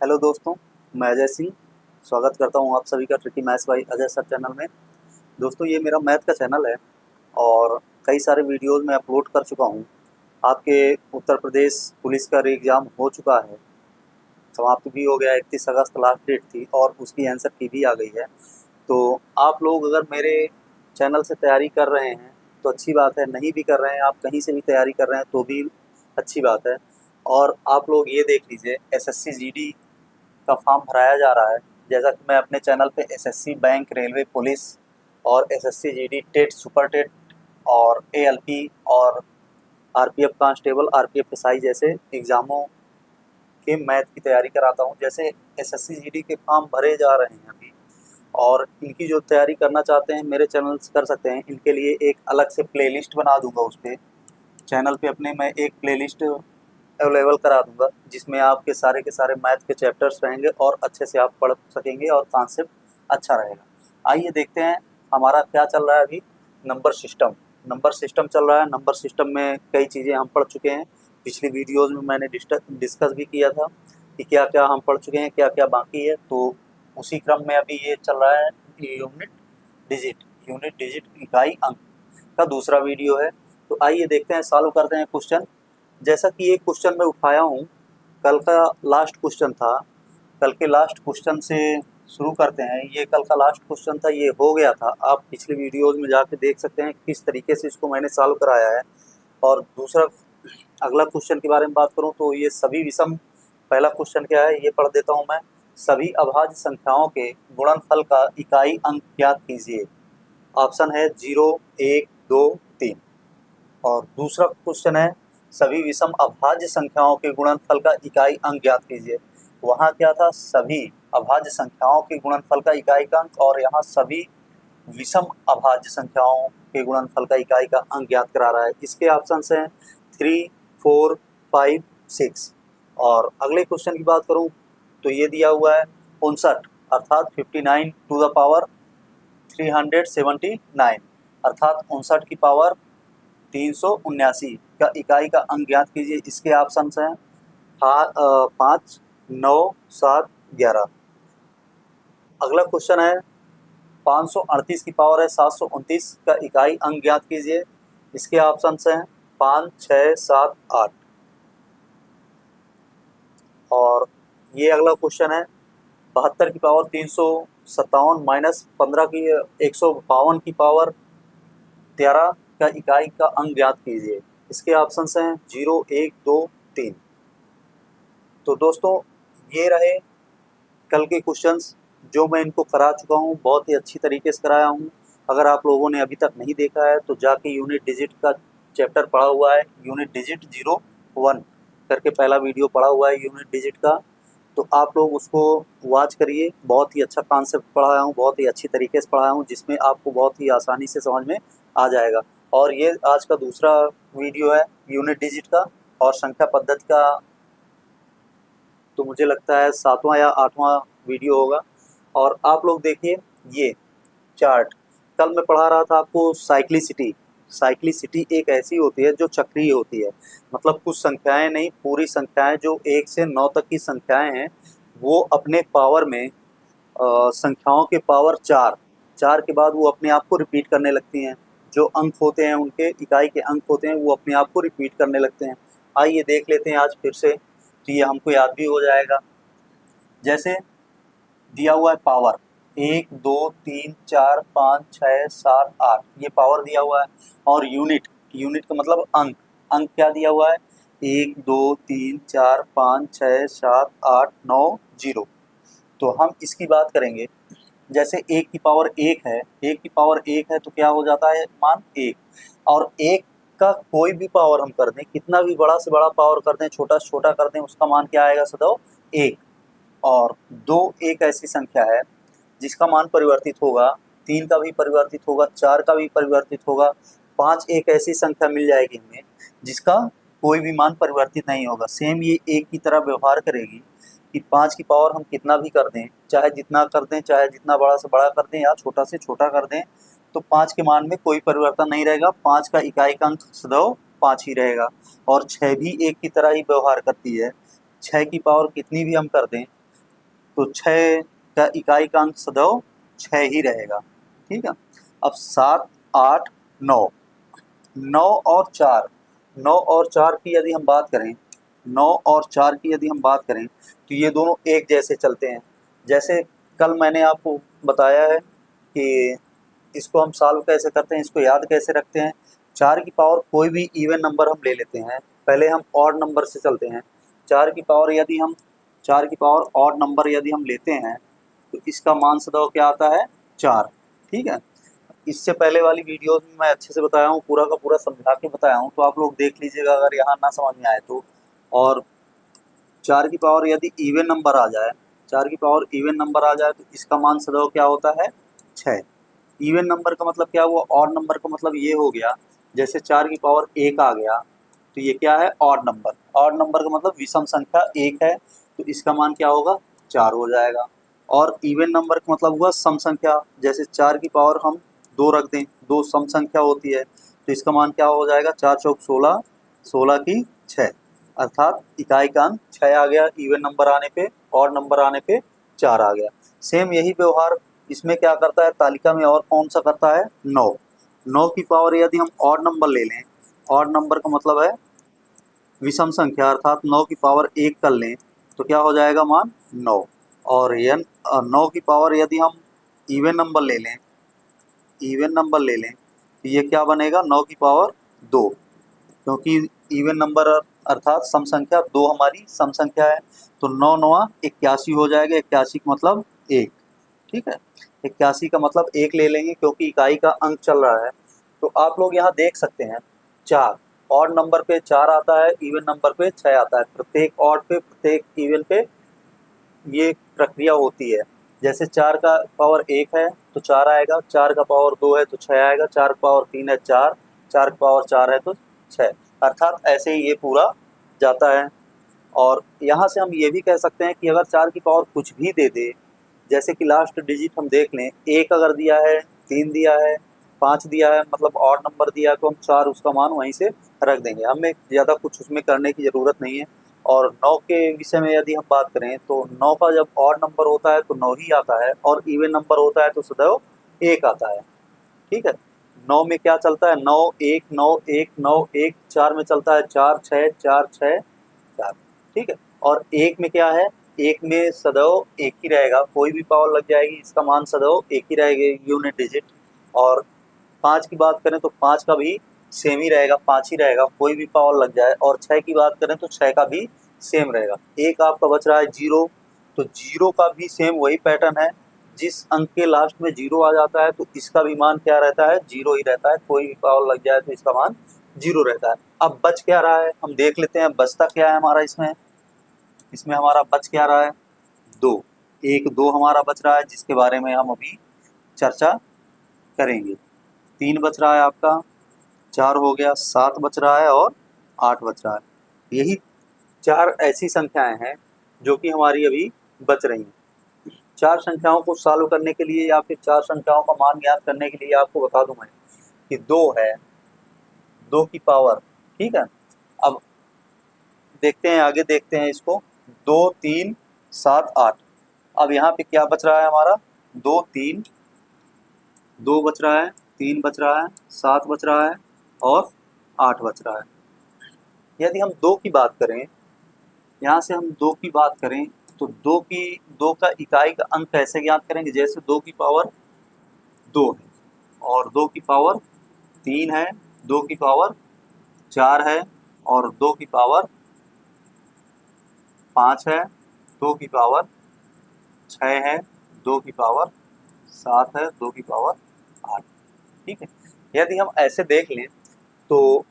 Hello दोस्तों, मैं अजय सिंह स्वागत करता हूं आप सभी का tricky maths by Ajay sir channel में। दोस्तों, ये मेरा मैथ का चैनल है और कई सारे वीडियोस मैं अपलोड कर चुका हूं। आपके उत्तर प्रदेश पुलिस का एग्ज़ाम हो चुका है, समाप्त भी हो गया। 31 अगस्त लास्ट डेट थी और उसकी आंसर की भी आ गई है। तो आप लोग अगर मेरे चैनल से तैयारी कर रहे हैं तो अच्छी बात है, नहीं भी कर रहे हैं, आप कहीं से भी तैयारी कर रहे हैं तो भी अच्छी बात है। और आप लोग ये देख लीजिए, एसएससी जीडी का फॉर्म भराया जा रहा है। जैसा कि मैं अपने चैनल पे एसएससी बैंक, रेलवे, पुलिस और SSC GD, TET, super TET और एएलपी और आरपीएफ कांस्टेबल, आरपीएफ एसआई जैसे एग्ज़ामों के मैथ की तैयारी कराता हूँ। जैसे एसएससी जीडी के फॉर्म भरे जा रहे हैं अभी, और इनकी जो तैयारी करना चाहते हैं मेरे चैनल से कर सकते हैं। इनके लिए एक अलग से प्लेलिस्ट बना दूंगा, उस पर चैनल पे अपने मैं एक प्लेलिस्ट अवेलेबल करा दूंगा, जिसमें आपके सारे के सारे मैथ के चैप्टर्स रहेंगे और अच्छे से आप पढ़ सकेंगे और कॉन्सेप्ट अच्छा रहेगा। आइए देखते हैं हमारा क्या चल रहा है अभी। नंबर सिस्टम चल रहा है। नंबर सिस्टम में कई चीज़ें हम पढ़ चुके हैं। पिछली वीडियोज़ में मैंने डिस्कस भी किया था कि क्या क्या हम पढ़ चुके हैं, क्या क्या बाकी है। तो उसी क्रम में अभी ये चल रहा है यूनिट डिजिट इकाई अंक का दूसरा वीडियो है। तो आइए देखते हैं, सॉल्व करते हैं क्वेश्चन। जैसा कि एक क्वेश्चन मैं उठाया हूँ, कल का लास्ट क्वेश्चन था। कल के लास्ट क्वेश्चन से शुरू करते हैं। ये कल का लास्ट क्वेश्चन था, ये हो गया था। आप पिछले वीडियोज़ में जाके देख सकते हैं किस तरीके से इसको मैंने सॉल्व कराया है। और दूसरा अगला क्वेश्चन के बारे में बात करूँ तो ये सभी विषम, पहला क्वेश्चन क्या है ये पढ़ देता हूँ मैं। सभी अभाज्य संख्याओं के गुणनफल का इकाई अंक ज्ञात कीजिए। ऑप्शन है 0, 1, 2, 3। और दूसरा क्वेश्चन है सभी विषम अभाज्य संख्याओं के गुणनफल का इकाई अंक ज्ञात कीजिए। वहाँ क्या था, सभी अभाज्य संख्याओं के गुणनफल का इकाई का अंक, और यहाँ सभी विषम अभाज्य संख्याओं के गुणनफल का इकाई का अंक ज्ञात करा रहा है। इसके ऑप्शन हैं 3, 4, 5, 6। और अगले क्वेश्चन की बात करूँ तो ये दिया हुआ है 59, अर्थात 59 टू द पावर 379, अर्थात 59 की पावर 379 का इकाई का अंक ज्ञात कीजिए। इसके ऑप्शन हैं 5, 9, 7, 11। अगला क्वेश्चन है 538 की पावर है 729 का इकाई अंक ज्ञात कीजिए। इसके ऑप्शन हैं 5, 6, 7, 8। और ये अगला क्वेश्चन है 72 की पावर 357 माइनस 15 की 152 की पावर 13 का इकाई का अंक ज्ञात कीजिए। इसके ऑप्शन हैं 0, 1, 2, 3। तो दोस्तों, ये रहे कल के क्वेश्चंस जो मैं इनको करा चुका हूँ, बहुत ही अच्छी तरीके से कराया हूँ। अगर आप लोगों ने अभी तक नहीं देखा है तो जाके यूनिट डिजिट का चैप्टर पढ़ा हुआ है, यूनिट डिजिट 01 करके पहला वीडियो पढ़ा हुआ है यूनिट डिजिट का। तो आप लोग उसको वॉच करिए। बहुत ही अच्छा कॉन्सेप्ट पढ़ाया हूँ, बहुत ही अच्छी तरीके से पढ़ाया हूँ, जिसमें आपको बहुत ही आसानी से समझ में आ जाएगा। और ये आज का दूसरा वीडियो है यूनिट डिजिट का, और संख्या पद्धति का तो मुझे लगता है 7वां या 8वां वीडियो होगा। और आप लोग देखिए ये चार्ट, कल मैं पढ़ा रहा था आपको साइक्लिसिटी एक ऐसी होती है जो चक्रीय होती है। मतलब कुछ संख्याएं नहीं, पूरी संख्याएं जो 1 से 9 तक की संख्याएं हैं, वो अपने पावर में संख्याओं के पावर 4 के बाद वो अपने आप को रिपीट करने लगती हैं। जो अंक होते हैं, उनके इकाई के अंक होते हैं, वो अपने आप को रिपीट करने लगते हैं। आइए देख लेते हैं आज फिर से, तो ये हमको याद भी हो जाएगा। जैसे दिया हुआ है पावर 1, 2, 3, 4, 5, 6, 7, 8, ये पावर दिया हुआ है। और यूनिट का मतलब अंक क्या दिया हुआ है, 1, 2, 3, 4, 5, 6, 7, 8, 9, 0। तो हम इसकी बात करेंगे। जैसे 1 की पावर 1 है, 1 की पावर 1 है तो क्या हो जाता है मान 1। और 1 का कोई भी पावर हम कर दें, कितना भी बड़ा से बड़ा पावर कर दें, छोटा से छोटा कर दें, उसका मान क्या आएगा सदैव 1। और 2 एक ऐसी संख्या है जिसका मान परिवर्तित होगा, 3 का भी परिवर्तित होगा, 4 का भी परिवर्तित होगा। 5 एक ऐसी संख्या मिल जाएगी हमें जिसका कोई भी मान परिवर्तित नहीं होगा। सेम ये 1 की तरह व्यवहार करेगी कि 5 की पावर हम कितना भी कर दें, चाहे जितना कर दें, चाहे जितना बड़ा से बड़ा कर दें या छोटा से छोटा कर दें, तो 5 के मान में कोई परिवर्तन नहीं रहेगा। 5 का इकाई का अंक सदैव 5 ही रहेगा। और 6 भी 1 की तरह ही व्यवहार करती है। 6 की पावर कितनी भी हम कर दें, तो 6 का इकाई का अंक सदैव 6 ही रहेगा। ठीक है। अब 7, 8, 9, 9 और 4, 9 और 4 की यदि हम बात करें, 9 और 4 की यदि हम बात करें तो ये दोनों एक जैसे चलते हैं। जैसे कल मैंने आपको बताया है कि इसको हम सॉल्व कैसे करते हैं, इसको याद कैसे रखते हैं। 4 की पावर कोई भी इवन नंबर हम ले लेते हैं, पहले हम ऑड नंबर से चलते हैं। 4 की पावर यदि हम 4 की पावर ऑड नंबर यदि हम लेते हैं तो इसका मान सदैव क्या आता है, 4। ठीक है। इससे पहले वाली वीडियोस में मैं अच्छे से बताया हूँ, पूरा का पूरा समझा के बताया हूँ, तो आप लोग देख लीजिएगा अगर यहाँ ना समझ में आए तो। और 4 की पावर यदि इवन नंबर आ जाए, 4 की पावर इवन नंबर आ जाए तो इसका मान सदैव क्या होता है, 6। इवन नंबर का मतलब क्या हुआ, ऑड नंबर का मतलब ये हो गया, जैसे 4 की पावर 1 आ गया तो ये क्या है, ऑड नंबर। ऑड नंबर का मतलब विषम संख्या 1 है तो इसका मान क्या होगा, 4 हो जाएगा। और इवन नंबर का मतलब हुआ सम संख्या, जैसे 4 की पावर हम 2 रख दें, 2 सम संख्या होती है तो इसका मान क्या हो जाएगा, 4 चौक 16, 16 की 6, अर्थात इकाई का अंक 6 आ गया इवन नंबर आने पे, ऑड नंबर आने पे 4 आ गया। सेम यही व्यवहार इसमें क्या करता है तालिका में, और कौन सा करता है, 9। 9 की पावर यदि हम ऑड नंबर ले लें, ऑड नंबर का मतलब है विषम संख्या, अर्थात 9 की पावर 1 कर लें तो क्या हो जाएगा मान, 9। और 9 की पावर यदि हम इवन नंबर ले लें, इवन नंबर ले लें तो ये क्या बनेगा, 9 की पावर 2, क्योंकि इवन नंबर अर्थात सम संख्या 2 हमारी सम संख्या है तो 9 9 81 हो जाएगा। 81 का मतलब 1। ठीक है। 81 का मतलब 1 ले लेंगे क्योंकि इकाई का अंक चल रहा है। तो आप लोग यहाँ देख सकते हैं 4 ऑड नंबर पे 4 आता है, इवन नंबर पे 6 आता है। प्रत्येक ऑड पे प्रत्येक इवन पे ये प्रक्रिया होती है। जैसे 4 का पावर 1 है तो 4 आएगा, 4 का पावर 2 है तो 6 आएगा, 4 का पावर 3 है 4, 4 का पावर 4 है तो 6, अर्थात ऐसे ही ये पूरा जाता है। और यहाँ से हम ये भी कह सकते हैं कि अगर 4 की पावर कुछ भी दे दे, जैसे कि लास्ट डिजिट हम देख लें, 1 अगर दिया है, 3 दिया है, 5 दिया है, मतलब ऑड नंबर दिया है तो हम 4 उसका मान वहीं से रख देंगे, हमें ज़्यादा कुछ उसमें करने की ज़रूरत नहीं है। और 9 के विषय में यदि हम बात करें तो 9 का जब ऑड नंबर होता है तो 9 ही आता है, और इवन नंबर होता है तो सदैव 1 आता है। ठीक है। 9 में क्या चलता है, 9 1 9 1 9 1, 4 में चलता है 4 6 4 6 4। ठीक है। और 1 में क्या है, 1 में सदैव 1 ही रहेगा, कोई भी पावर लग जाएगी इसका मान सदैव 1 ही रहेगी, यूनिट डिजिट। और 5 की बात करें तो 5 का भी सेम ही रहेगा, 5 ही रहेगा, कोई भी पावर लग जाए। और 6 की बात करें तो 6 का भी सेम रहेगा। एक आपका बच रहा है 0, तो 0 का भी सेम वही पैटर्न है, जिस अंक के लास्ट में 0 आ जाता है तो इसका भी मान क्या रहता है, 0 ही रहता है, कोई भी पावर लग जाए तो इसका मान 0 रहता है। अब बच क्या रहा है हम देख लेते हैं, बचता क्या है हमारा इसमें, इसमें हमारा बच क्या रहा है, 2, 1 2 हमारा बच रहा है जिसके बारे में हम अभी चर्चा करेंगे। 3 बच रहा है आपका, 4 हो गया, 7 बच रहा है और 8 बच रहा है। यही 4 ऐसी संख्याएं हैं जो कि हमारी अभी बच रही हैं। 4 संख्याओं को सॉल्व करने के लिए या फिर 4 संख्याओं का मान ज्ञात करने के लिए आपको बता दूं मैं कि 2 है, 2 की पावर। ठीक है। अब देखते हैं, आगे देखते हैं इसको, 2 3 7 8। अब यहाँ पे क्या बच रहा है हमारा, 2 3, 2 बच रहा है, 3 बच रहा है, 7 बच रहा है और 8 बच रहा है। यदि हम 2 की बात करें, यहाँ से हम 2 की बात करें तो 2 का इकाई का अंक कैसे ज्ञात करेंगे, जैसे 2 की पावर 2 है और 2 की पावर 3 है, 2 की पावर 4 है और 2 की पावर 5 है, 2 की पावर 6 है, 2 की पावर 7 है, 2 की पावर 8। ठीक है। यदि हम ऐसे देख लें तो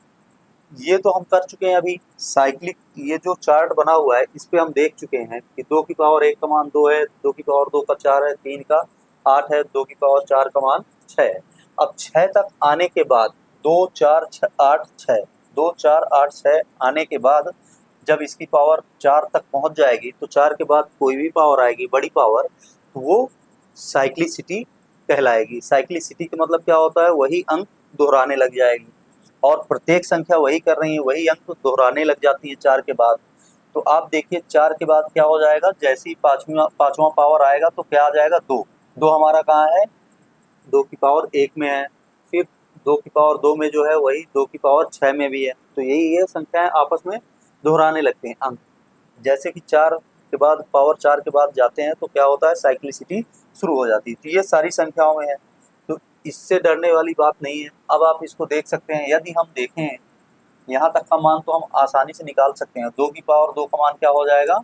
ये तो हम कर चुके हैं अभी साइक्लिक, ये जो चार्ट बना हुआ है इस पे हम देख चुके हैं कि 2 की पावर 1 का मान 2 है, 2 की पावर 2 का 4 है, 3 का 8 है, 2 की पावर 4 का मान 6 है। अब 6 तक आने के बाद 2 4 8 6, 2 4 8 6 आने के बाद जब इसकी पावर 4 तक पहुंच जाएगी तो 4 के बाद कोई भी पावर आएगी बड़ी पावर तो वो साइक्लिसिटी कहलाएगी। साइक्लिसिटी का मतलब क्या होता है, वही अंक दोहराने लग जाएगी और प्रत्येक संख्या वही कर रही है, वही अंक दोहराने लग जाती है 4 के बाद, तो आप देखिए 4 के बाद क्या हो जाएगा, जैसे ही पाँचवा पावर आएगा तो क्या आ जाएगा 2। 2 हमारा कहाँ है, 2 की पावर 1 में है, फिर 2 की पावर 2 में जो है वही 2 की पावर 6 में भी है। तो यही ये संख्याएं आपस में दोहराने लगते हैं अंक। जैसे कि 4 के बाद पावर 4 के बाद जाते हैं तो क्या होता है, साइक्लिसिटी शुरू हो जाती है। तो ये सारी संख्याओं में है, तो इससे डरने वाली बात नहीं है। अब आप इसको देख सकते हैं, यदि हम देखें यहाँ तक का मान तो हम आसानी से निकाल सकते हैं। 2 की पावर 2 का मान क्या हो जाएगा,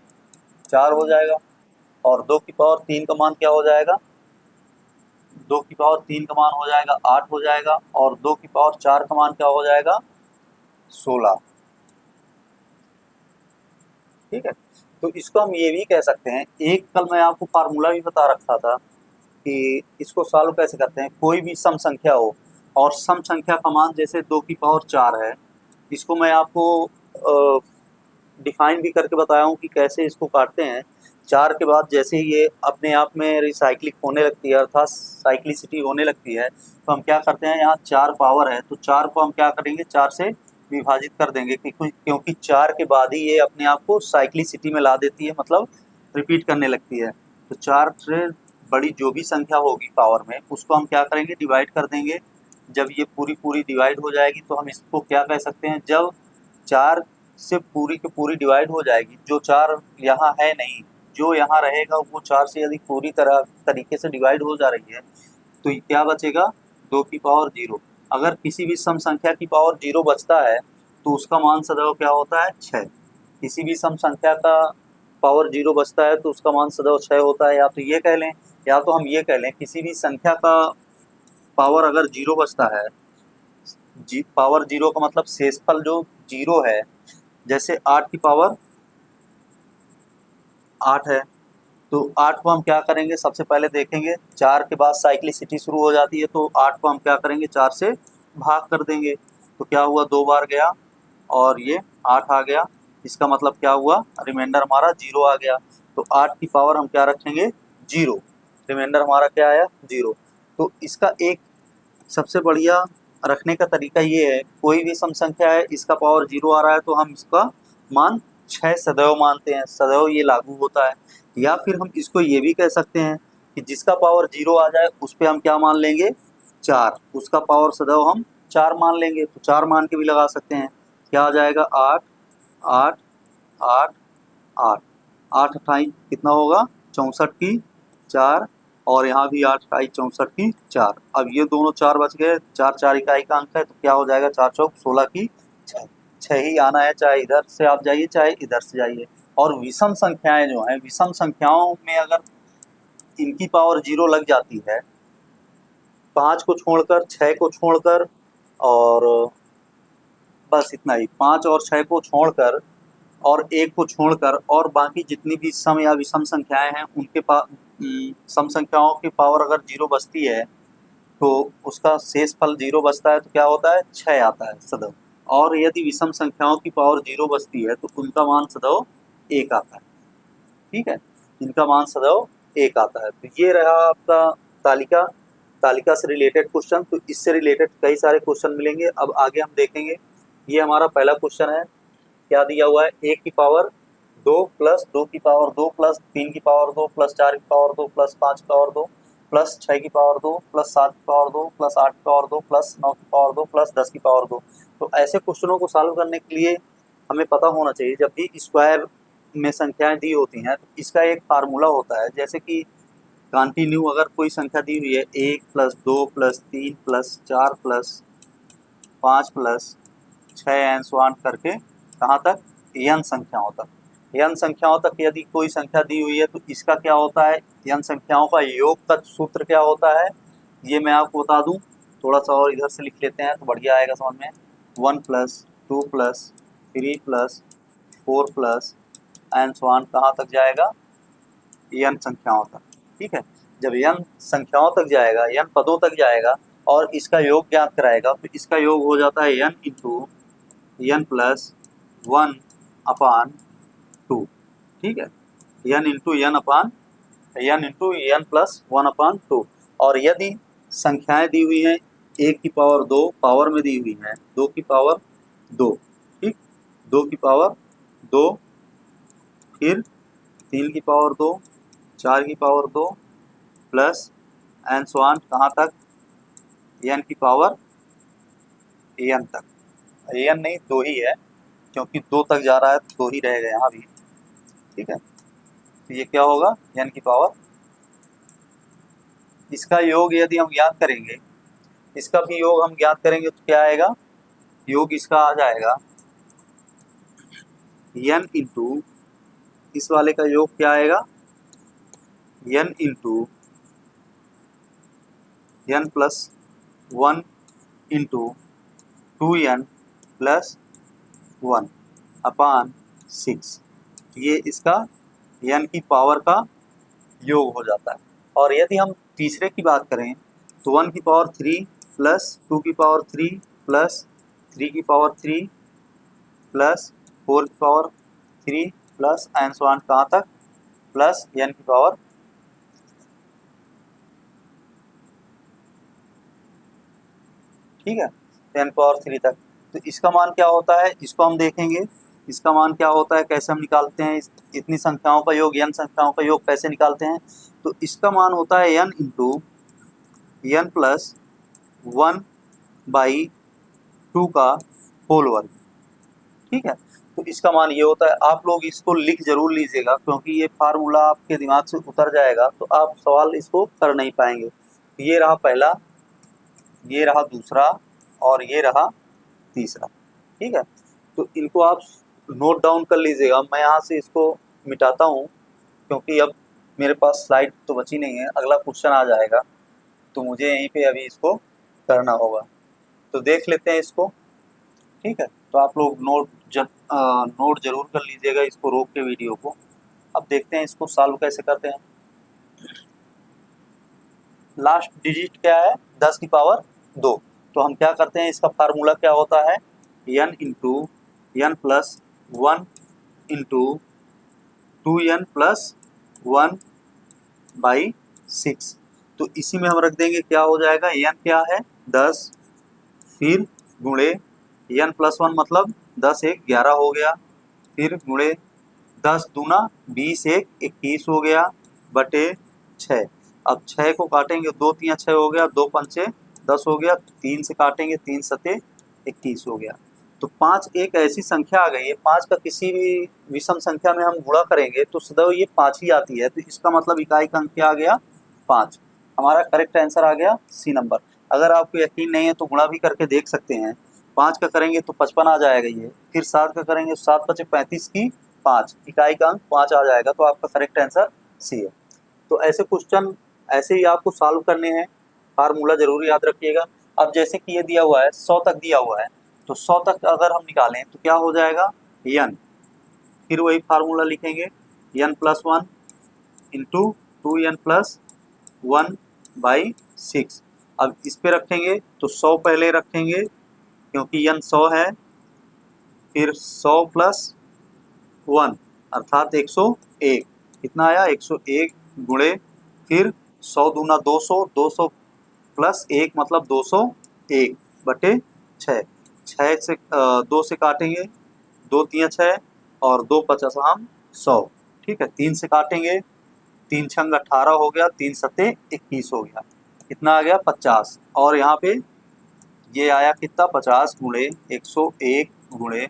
4 हो जाएगा, और 2 की पावर 3 का मान क्या हो जाएगा, 2 की पावर 3 का मान हो जाएगा 8 हो जाएगा, और 2 की पावर 4 का मान क्या हो जाएगा 16। ठीक है, तो इसको हम ये भी कह सकते हैं, एक कल मैं आपको फार्मूला भी बता रखा था कि इसको सॉल्व कैसे करते हैं। कोई भी सम संख्या हो और सम संख्या का मान जैसे 2 की पावर 4 है, इसको मैं आपको डिफाइन भी करके बताया हूँ कि कैसे इसको काटते हैं। 4 के बाद जैसे ही ये अपने आप में रिसाइक्लिंग होने लगती है, अर्थात साइक्लिसिटी होने लगती है, तो हम क्या करते हैं, यहाँ 4 पावर है तो 4 को हम क्या करेंगे, 4 से विभाजित कर देंगे, क्योंकि 4 के बाद ही ये अपने आप को साइक्लिसिटी में ला देती है, मतलब रिपीट करने लगती है। तो 4 से बड़ी जो भी संख्या होगी पावर में, उसको हम क्या करेंगे, डिवाइड कर देंगे। जब ये पूरी पूरी डिवाइड हो जाएगी तो हम इसको क्या कह सकते हैं, जब 4 से पूरी की पूरी डिवाइड हो जाएगी, जो 4 यहाँ है नहीं, जो यहाँ रहेगा वो 4 से यदि पूरी तरीके से डिवाइड हो जा रही है तो क्या बचेगा, 2 की पावर 0। अगर किसी भी सम संख्या की पावर 0 बचता है तो उसका मान सदैव क्या होता है, 6। किसी भी सम संख्या का पावर 0 बचता है तो उसका मान सदैव 6 होता है। या तो ये कह लें, या तो हम ये कह लें, किसी भी संख्या का पावर अगर 0 बचता है, पावर 0 का मतलब शेषफल जो 0 है, जैसे 8 की पावर 8 है, तो 8 को हम क्या करेंगे, सबसे पहले देखेंगे 4 के बाद साइक्लिसिटी शुरू हो जाती है, तो 8 को हम क्या करेंगे, 4 से भाग कर देंगे। तो क्या हुआ, 2 बार गया और ये 8 आ गया, इसका मतलब क्या हुआ, रिमाइंडर हमारा 0 आ गया। तो 8 की पावर हम क्या रखेंगे, 0, रिमाइंडर हमारा क्या आया, 0। तो इसका एक सबसे बढ़िया रखने का तरीका ये है, कोई भी सम संख्या है, इसका पावर 0 आ रहा है तो हम इसका मान 6 सदैव मानते हैं, सदैव ये लागू होता है। या फिर हम इसको ये भी कह सकते हैं कि जिसका पावर 0 आ जाए उस पर हम क्या मान लेंगे, 4, उसका पावर सदैव हम 4 मान लेंगे। तो 4 मान के भी लगा सकते हैं, क्या आ जाएगा, 8 8 8 8 8 28 कितना होगा, 64 की 4, और यहाँ भी 8 28 64 की 4। अब ये दोनों 4 बच गए, 4 4 इकाई का अंक है तो क्या हो जाएगा, 4 चौक 16 की 6। 6 ही आना है, चाहे इधर से आप जाइए चाहे इधर से जाइए। और विषम संख्याएं जो हैं, विषम संख्याओं में अगर इनकी पावर 0 लग जाती है, 5 को छोड़कर, 6 को छोड़कर, और बस इतना ही, 5 और 6 को छोड़कर और 1 को छोड़कर, और बाकी जितनी भी सम या विषम संख्याएं हैं उनके सम संख्याओं की पावर अगर 0 बचती है तो उसका शेष फल 0 बचता है, तो क्या होता है, 6 आता है सदैव। और यदि विषम संख्याओं की पावर 0 बचती है तो उनका मान सदैव 1 आता है। ठीक है, इनका मान सदैव 1 आता है। तो ये रहा आपका तालिका, तालिका से रिलेटेड क्वेश्चन। तो इससे रिलेटेड कई सारे क्वेश्चन मिलेंगे। अब आगे हम देखेंगे, ये हमारा पहला क्वेश्चन है, क्या दिया हुआ है, 1 की पावर 2 प्लस 2 की पावर 2 प्लस 3 की पावर 2 प्लस 4 की पावर 2 प्लस 5 की पावर 2 प्लस 6 की पावर 2 प्लस 7 की पावर 2 प्लस 8 की पावर 2 प्लस 9 की पावर 2 प्लस 10 की पावर 2। तो ऐसे क्वेश्चनों को सॉल्व करने के लिए हमें पता होना चाहिए, जब भी स्क्वायर में संख्याएं दी होती हैं तो इसका एक फार्मूला होता है। जैसे कि कंटिन्यू अगर कोई संख्या दी हुई है, 1 plus 2 plus 3 plus 4 plus 5 plus 6 and so on करके कहाँ तक, n संख्याओं तक। n संख्याओं तक यदि कोई संख्या दी हुई है तो इसका क्या होता है, n संख्याओं का योग का सूत्र क्या होता है, ये मैं आपको बता दूं। थोड़ा सा और इधर से लिख लेते हैं तो बढ़िया आएगा समझ में। 1 plus 2 plus 3 plus 4 plus and so on कहाँ तक जाएगा, n संख्याओं तक। ठीक है, जब n संख्याओं तक जाएगा, n पदों तक जाएगा और इसका योग ज्ञात कराएगा, तो इसका योग हो जाता है n इंटू n प्लस 1 अपान 2। ठीक है, n इंटू n अपान n इंटू n प्लस 1 अपान 2। और यदि संख्याएं दी हुई हैं 1 की पावर 2 पावर में दी हुई हैं, 2 की पावर 2, ठीक, 2 की पावर 2 फिर 3 की पावर 2, 4 की power 2 plus and so on कहाँ तक, n की पावर n तक। n नहीं 2 ही है, क्योंकि 2 तक जा रहा है तो 2 ही रहेगा यहाँ भी, ठीक है। तो ये क्या होगा, n की पावर, इसका योग यदि हम ज्ञात करेंगे, इसका भी योग हम ज्ञात करेंगे तो क्या आएगा, योग इसका आ जाएगा n इंटू, इस वाले का योग क्या आएगा, n into n plus 1 into 2n plus 1 अपान 6, ये इसका n की पावर का योग हो जाता है। और यदि हम तीसरे की बात करें तो 1 की पावर 3 प्लस 2 की पावर 3 प्लस 3 की पावर 3 प्लस 4 की power 3 plus and so on कहाँ तक, प्लस n की पावर, ठीक है, 10 पावर 3 तक। तो इसका मान क्या होता है, इसको हम देखेंगे, इसका मान क्या होता है, कैसे हम निकालते हैं, इतनी संख्याओं का योग, n संख्याओं का योग कैसे निकालते हैं। तो इसका मान होता है n इंटू n प्लस 1/2 का होल वर्ग, ठीक है। तो इसका मान ये होता है। आप लोग इसको लिख जरूर लीजिएगा, क्योंकि ये फार्मूला आपके दिमाग से उतर जाएगा तो आप सवाल इसको कर नहीं पाएंगे। ये रहा पहला, ये रहा दूसरा, और ये रहा तीसरा, ठीक है। तो इनको आप नोट डाउन कर लीजिएगा। मैं यहाँ से इसको मिटाता हूँ, क्योंकि अब मेरे पास स्लाइड तो बची नहीं है, अगला क्वेश्चन आ जाएगा तो मुझे यहीं पे अभी इसको करना होगा। तो देख लेते हैं इसको, ठीक है। तो आप लोग नोट जरूर कर लीजिएगा, इसको रोक के वीडियो को। अब देखते हैं इसको सॉल्व कैसे करते हैं। लास्ट डिजिट क्या है, 10 की पावर 2। तो हम क्या करते हैं, इसका फार्मूला क्या होता है, n into n plus 1 into 2n plus 1/6। तो इसी में हम रख देंगे, क्या हो जाएगा, n क्या है 10, फिर गुणे n प्लस 1 मतलब 10 1 11 हो गया, फिर गुणे 10 दूना 20 1 21 हो गया, बटे 6। अब 6 को काटेंगे, 2 3 6 हो गया, 2 पंचे 10 हो गया, 3 से काटेंगे, 3 सते 21 हो गया। तो 5 एक ऐसी संख्या आ गई है, 5 का किसी भी विषम संख्या में हम गुणा करेंगे तो सदैव ये 5 ही आती है। तो इसका मतलब इकाई का अंक क्या आ गया, 5। हमारा करेक्ट आंसर आ गया सी नंबर। अगर आपको यकीन नहीं है तो गुणा भी करके देख सकते हैं। 5 का करेंगे तो 55 आ जाएगा ये, फिर 7 का करेंगे, 7 5 35 की 5, इकाई का अंक 5 आ जाएगा। तो आपका करेक्ट आंसर सी है। तो ऐसे क्वेश्चन ऐसे ही आपको सॉल्व करने हैं, फार्मूला जरूर याद रखिएगा। अब जैसे कि ये दिया हुआ है 100 तक दिया हुआ है, तो 100 तक अगर हम निकालें तो क्या हो जाएगा, n, फिर वही फार्मूला लिखेंगे, n plus 1 into 2n plus 1/6। अब इस पे रखेंगे तो 100 पहले रखेंगे, क्योंकि n 100 है, फिर 100 प्लस 1 अर्थात 101, कितना आया 101 गुणे, फिर 100 दूना 200, 200 प्लस 1 मतलब 201 बटे 6। 6 से 2 से काटेंगे, 2 3 6 और 2 50 हम 100, ठीक है। 3 से काटेंगे, 3 छंग 18 हो गया, 3 सत्ते 21 हो गया, कितना आ गया 50। और यहाँ पे ये आया कितना, 50 गुणे 101 गुणे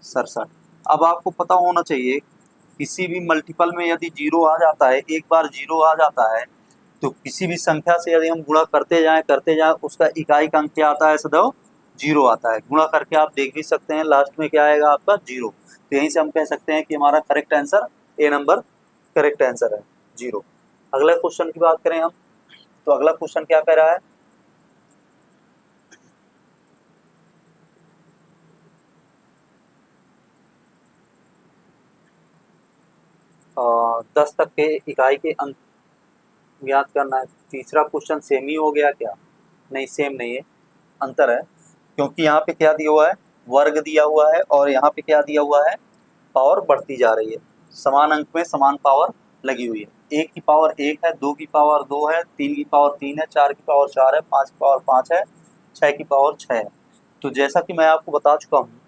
67। अब आपको पता होना चाहिए, किसी भी मल्टीपल में यदि जीरो आ जाता है, एक बार जीरो आ जाता है, तो किसी भी संख्या से यदि हम गुणा करते जाएं उसका इकाई का अंक क्या आता है, सदैव जीरो आता है। गुणा करके आप देख भी सकते हैं, लास्ट में क्या आएगा आपका, जीरो। तो यहीं से हम कह सकते हैं कि हमारा correct answer A number correct answer है, जीरो। अगला क्वेश्चन की बात करें हम, तो अगला क्वेश्चन क्या कह रहा है, 10 तक के इकाई के अंक ज्ञात करना है। तीसरा क्वेश्चन सेम ही हो गया क्या, नहीं सेम नहीं है, अंतर है। क्योंकि यहाँ पे क्या दिया हुआ है, वर्ग दिया हुआ है, और यहाँ पे क्या दिया हुआ है, पावर बढ़ती जा रही है। समान अंक में समान पावर लगी हुई है। 1 की पावर 1 है, 2 की पावर 2 है, 3 की पावर 3 है, 4 की पावर 4 है, 5 की पावर 5 है, 6 की पावर 6 है। तो जैसा कि मैं आपको बता चुका हूँ,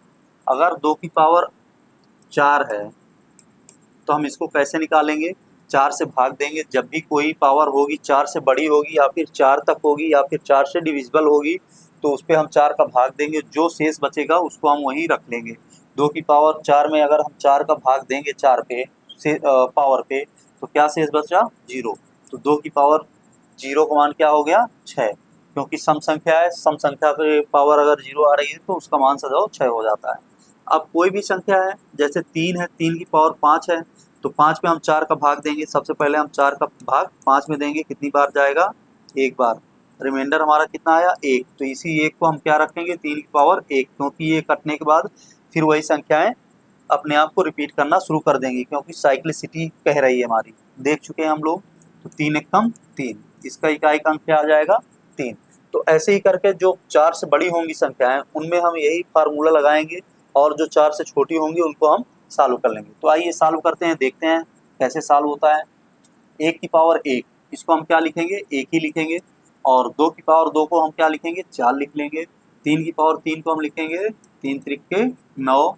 अगर 2 की पावर 4 है तो हम इसको कैसे निकालेंगे, 4 से भाग देंगे। जब भी कोई पावर होगी 4 से बड़ी होगी या फिर 4 तक होगी या फिर 4 से डिविजिबल होगी तो उस पे हम 4 का भाग देंगे, जो शेष बचेगा उसको हम वहीं रख लेंगे। 2 की पावर 4 में अगर हम 4 का भाग देंगे 4 पे से पावर पे तो क्या शेष बचा, 0। तो 2 की पावर 0 का मान क्या हो गया, 6, क्योंकि सम संख्या है, सम संख्या पे पावर अगर 0 आ रही है तो उसका मान सदैव 6 हो जाता है। अब कोई भी संख्या है, जैसे 3 है, 3 की पावर 5 है, तो 5 में हम 4 का भाग देंगे। सबसे पहले हम 4 का भाग 5 में देंगे, कितनी बार जाएगा, 1 बार। रिमाइंडर हमारा कितना आया, 1। तो इसी 1 को हम क्या रखेंगे, 3 की पावर 1, क्योंकि ये कटने के बाद फिर वही संख्याएं अपने आप को रिपीट करना शुरू कर देंगी, क्योंकि साइक्लिसिटी कह रही है हमारी, देख चुके हैं हम लोग। तो 3 एक कम 3, इसका इकाई का अंक क्या आ जाएगा, 3। तो ऐसे ही करके जो 4 से बड़ी होंगी संख्याएं उनमें हम यही फार्मूला लगाएंगे और जो 4 से छोटी होंगी उनको हम सॉल्व कर लेंगे। तो आइए सॉल्व करते हैं, देखते हैं कैसे सॉल्व होता है। 1 की पावर 1, इसको हम क्या लिखेंगे, 1 ही लिखेंगे। और 2 की पावर 2 को हम क्या लिखेंगे, 4 लिख लेंगे। 3 की पावर 3 को हम लिखेंगे 3 त्रिके 9।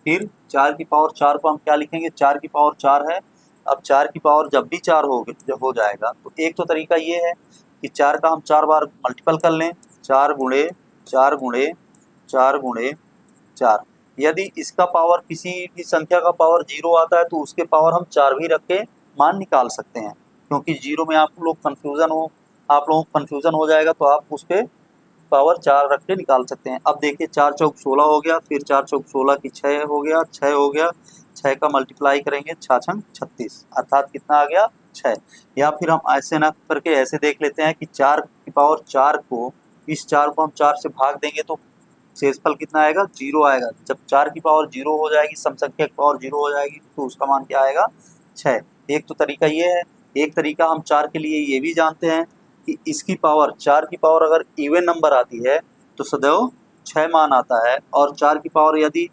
फिर 4 की पावर 4 को हम क्या लिखेंगे, 4 की पावर 4 है। अब 4 की पावर जब भी 4 हो जाएगा तो एक तो तरीका ये है कि 4 का हम 4 बार मल्टीपल कर लें, 4 गुणे 4 गुणे 4 गुणे 4। यदि इसका पावर किसी भी संख्या का पावर 0 आता है तो उसके पावर हम 4 भी रख के मान निकाल सकते हैं, क्योंकि 0 में आप लोगों को कन्फ्यूज़न हो जाएगा तो आप उस पे पावर 4 रख के निकाल सकते हैं। अब देखिए 4 चौक 16 हो गया, फिर 4 चौक 16 की 6 हो गया, 6 हो गया, 6 का मल्टीप्लाई करेंगे 6 छंग 36, अर्थात कितना आ गया, 6। या फिर हम ऐसे ना करके ऐसे देख लेते हैं कि 4 की पावर 4 को, इस 4 को हम 4 से भाग देंगे तो शेषफल कितना आएगा, 0 आएगा। जब 4 की पावर 0 हो जाएगी, सम संख्या की पावर 0 हो जाएगी तो उसका मान क्या आएगा, 6। एक तो तरीका ये है। एक तरीका हम 4 के लिए ये भी जानते हैं कि इसकी पावर 4 की पावर अगर इवन नंबर आती है तो सदैव 6 मान आता है, और 4 की पावर यदि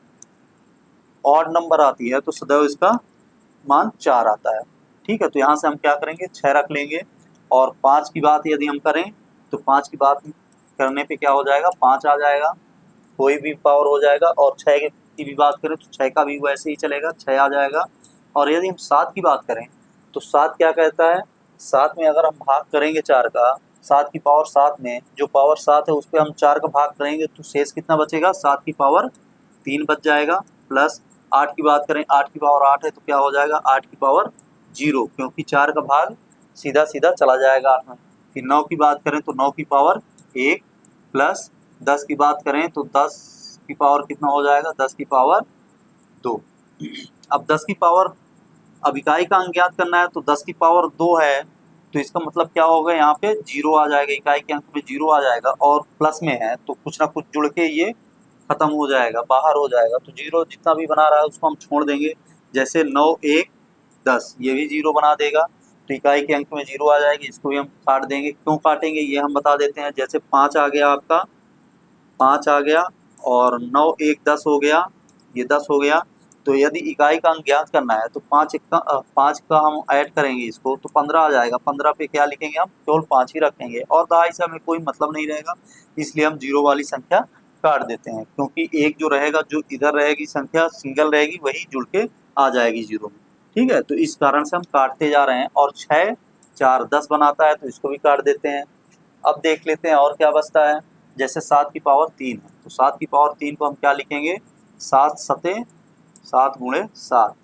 ऑड नंबर आती है तो सदैव इसका मान 4 आता है। ठीक है, तो यहाँ से हम क्या करेंगे, 6 रख लेंगे। और 5 की बात यदि हम करें तो 5 की बात करने पे क्या हो जाएगा, 5 आ जाएगा, कोई भी पावर हो जाएगा। और 6 की भी बात करें तो 6 का भी वैसे ही चलेगा, 6 आ जाएगा। और यदि हम 7 की बात करें तो 7 क्या कहता है, 7 में अगर हम भाग करेंगे 4 का, 7 की पावर 7 में जो पावर 7 है उस पर हम 4 का भाग करेंगे तो शेष कितना बचेगा, 7 की पावर 3 बच जाएगा। प्लस 8 की बात करें, 8 की पावर 8 है तो क्या हो जाएगा, 8 की पावर 0, क्योंकि 4 का भाग सीधा सीधा चला जाएगा 8 में। फिर 9 की बात करें तो 9 की पावर 1, प्लस 10 की बात करें तो 10 की पावर कितना हो जाएगा, 10 की पावर 2। अब 10 की पावर, अब इकाई का अंक ज्ञात करना है तो 10 की पावर 2 है तो इसका मतलब क्या होगा, यहाँ पे 0 आ जाएगा, इकाई के अंक में 0 आ जाएगा। और प्लस में है तो कुछ ना कुछ जुड़ के ये खत्म हो जाएगा, बाहर हो जाएगा। तो 0 जितना भी बना रहा है उसको हम छोड़ देंगे। जैसे 9 1 10, ये भी 0 बना देगा तो इकाई के अंक में 0 आ जाएगी, इसको भी हम काट देंगे। क्यों काटेंगे ये हम बता देते हैं। जैसे 5 आ गया, आपका 5 आ गया, और 9 1 10 हो गया, ये 10 हो गया। तो यदि इकाई का अंक ज्ञात करना है तो 5 का हम ऐड करेंगे इसको तो 15 आ जाएगा। 15 पे क्या लिखेंगे, हम केवल 5 ही रखेंगे और दहाई से हमें कोई मतलब नहीं रहेगा, इसलिए हम 0 वाली संख्या काट देते हैं। क्योंकि एक जो रहेगा, जो इधर रहेगी संख्या सिंगल रहेगी, वही जुड़ के आ जाएगी 0 में। ठीक है, तो इस कारण से हम काटते जा रहे हैं। और 6 4 10 बनाता है तो इसको भी काट देते हैं। अब देख लेते हैं और क्या बचता है। जैसे 7 की पावर 3 है तो 7 की पावर 3 को हम क्या लिखेंगे, 7 सते 7 गुणे 7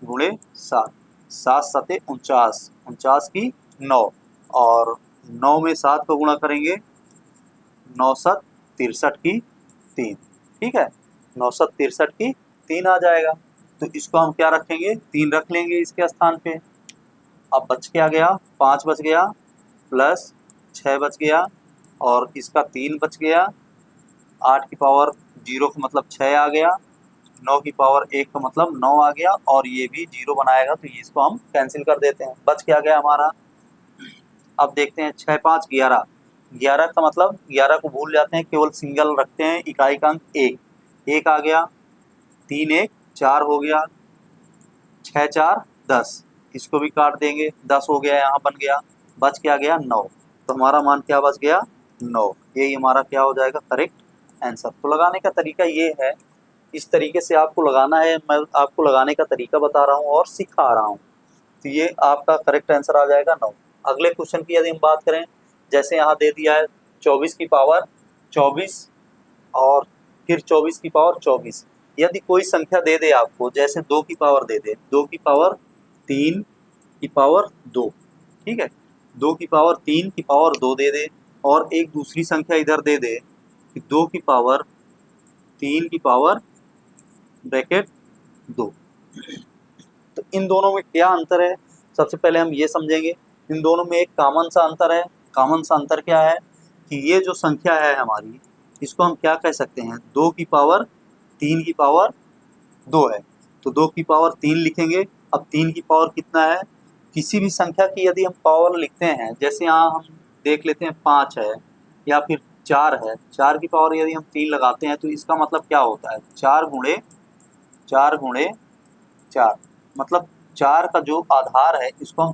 गुणे 7, 7 सते 49, 49 की 9, और 9 में 7 को गुणा करेंगे, 9 7 63 की 3। ठीक है, 9 7 63 की 3 आ जाएगा। तो इसको हम क्या रखेंगे, 3 रख लेंगे इसके स्थान पे। अब बच क्या गया, 5 बच गया, प्लस 6 बच गया, और इसका 3 बच गया। 8 की पावर 0 का मतलब 6 आ गया, 9 की पावर 1 का मतलब 9 आ गया, और ये भी 0 बनाएगा तो इसको हम कैंसिल कर देते हैं। बच क्या गया हमारा। अब देखते हैं 6 5 11, 11 का मतलब 11 को भूल जाते हैं, केवल सिंगल रखते हैं। इकाई का अंक 1, 1 आ गया, 3 1 4 हो गया, 6 4 10, इसको भी काट देंगे, 10 हो गया, यहाँ बन गया। बच क्या गया, 9। तो हमारा मान क्या बच गया, 9। यही हमारा क्या हो जाएगा, करेक्ट आंसर। तो लगाने का तरीका ये है इस तरीके से आपको लगाना है, मैं आपको लगाने का तरीका बता रहा हूँ और सिखा रहा हूँ। तो ये आपका करेक्ट आंसर आ जाएगा 9। अगले क्वेश्चन की यदि हम बात करें, जैसे यहाँ दे दिया है 24 की पावर 24 और फिर 24 की पावर 24। यदि कोई संख्या दे दे आपको, जैसे 2 की पावर दे दे, 2 की पावर 3 की पावर 2, ठीक है, 2 की पावर 3 की पावर 2 दे दे, और एक दूसरी संख्या इधर दे दे कि 2 की पावर 3 की पावर ब्रैकेट 2। तो इन दोनों में क्या अंतर है, सबसे पहले हम ये समझेंगे। इन दोनों में एक कॉमन सा अंतर है। कॉमन सा अंतर क्या है कि ये जो संख्या है हमारी, इसको हम क्या कह सकते हैं, 2 की पावर 3 की पावर 2 है, तो 2 की पावर 3 लिखेंगे। अब 3 की पावर कितना है, किसी भी संख्या की यदि हम पावर लिखते हैं, जैसे यहाँ हम देख लेते हैं 5 है या फिर 4 है, 4 की पावर यदि हम 3 लगाते हैं तो इसका मतलब क्या होता है, 4 गुणे 4, मतलब 4 का जो आधार है इसको हम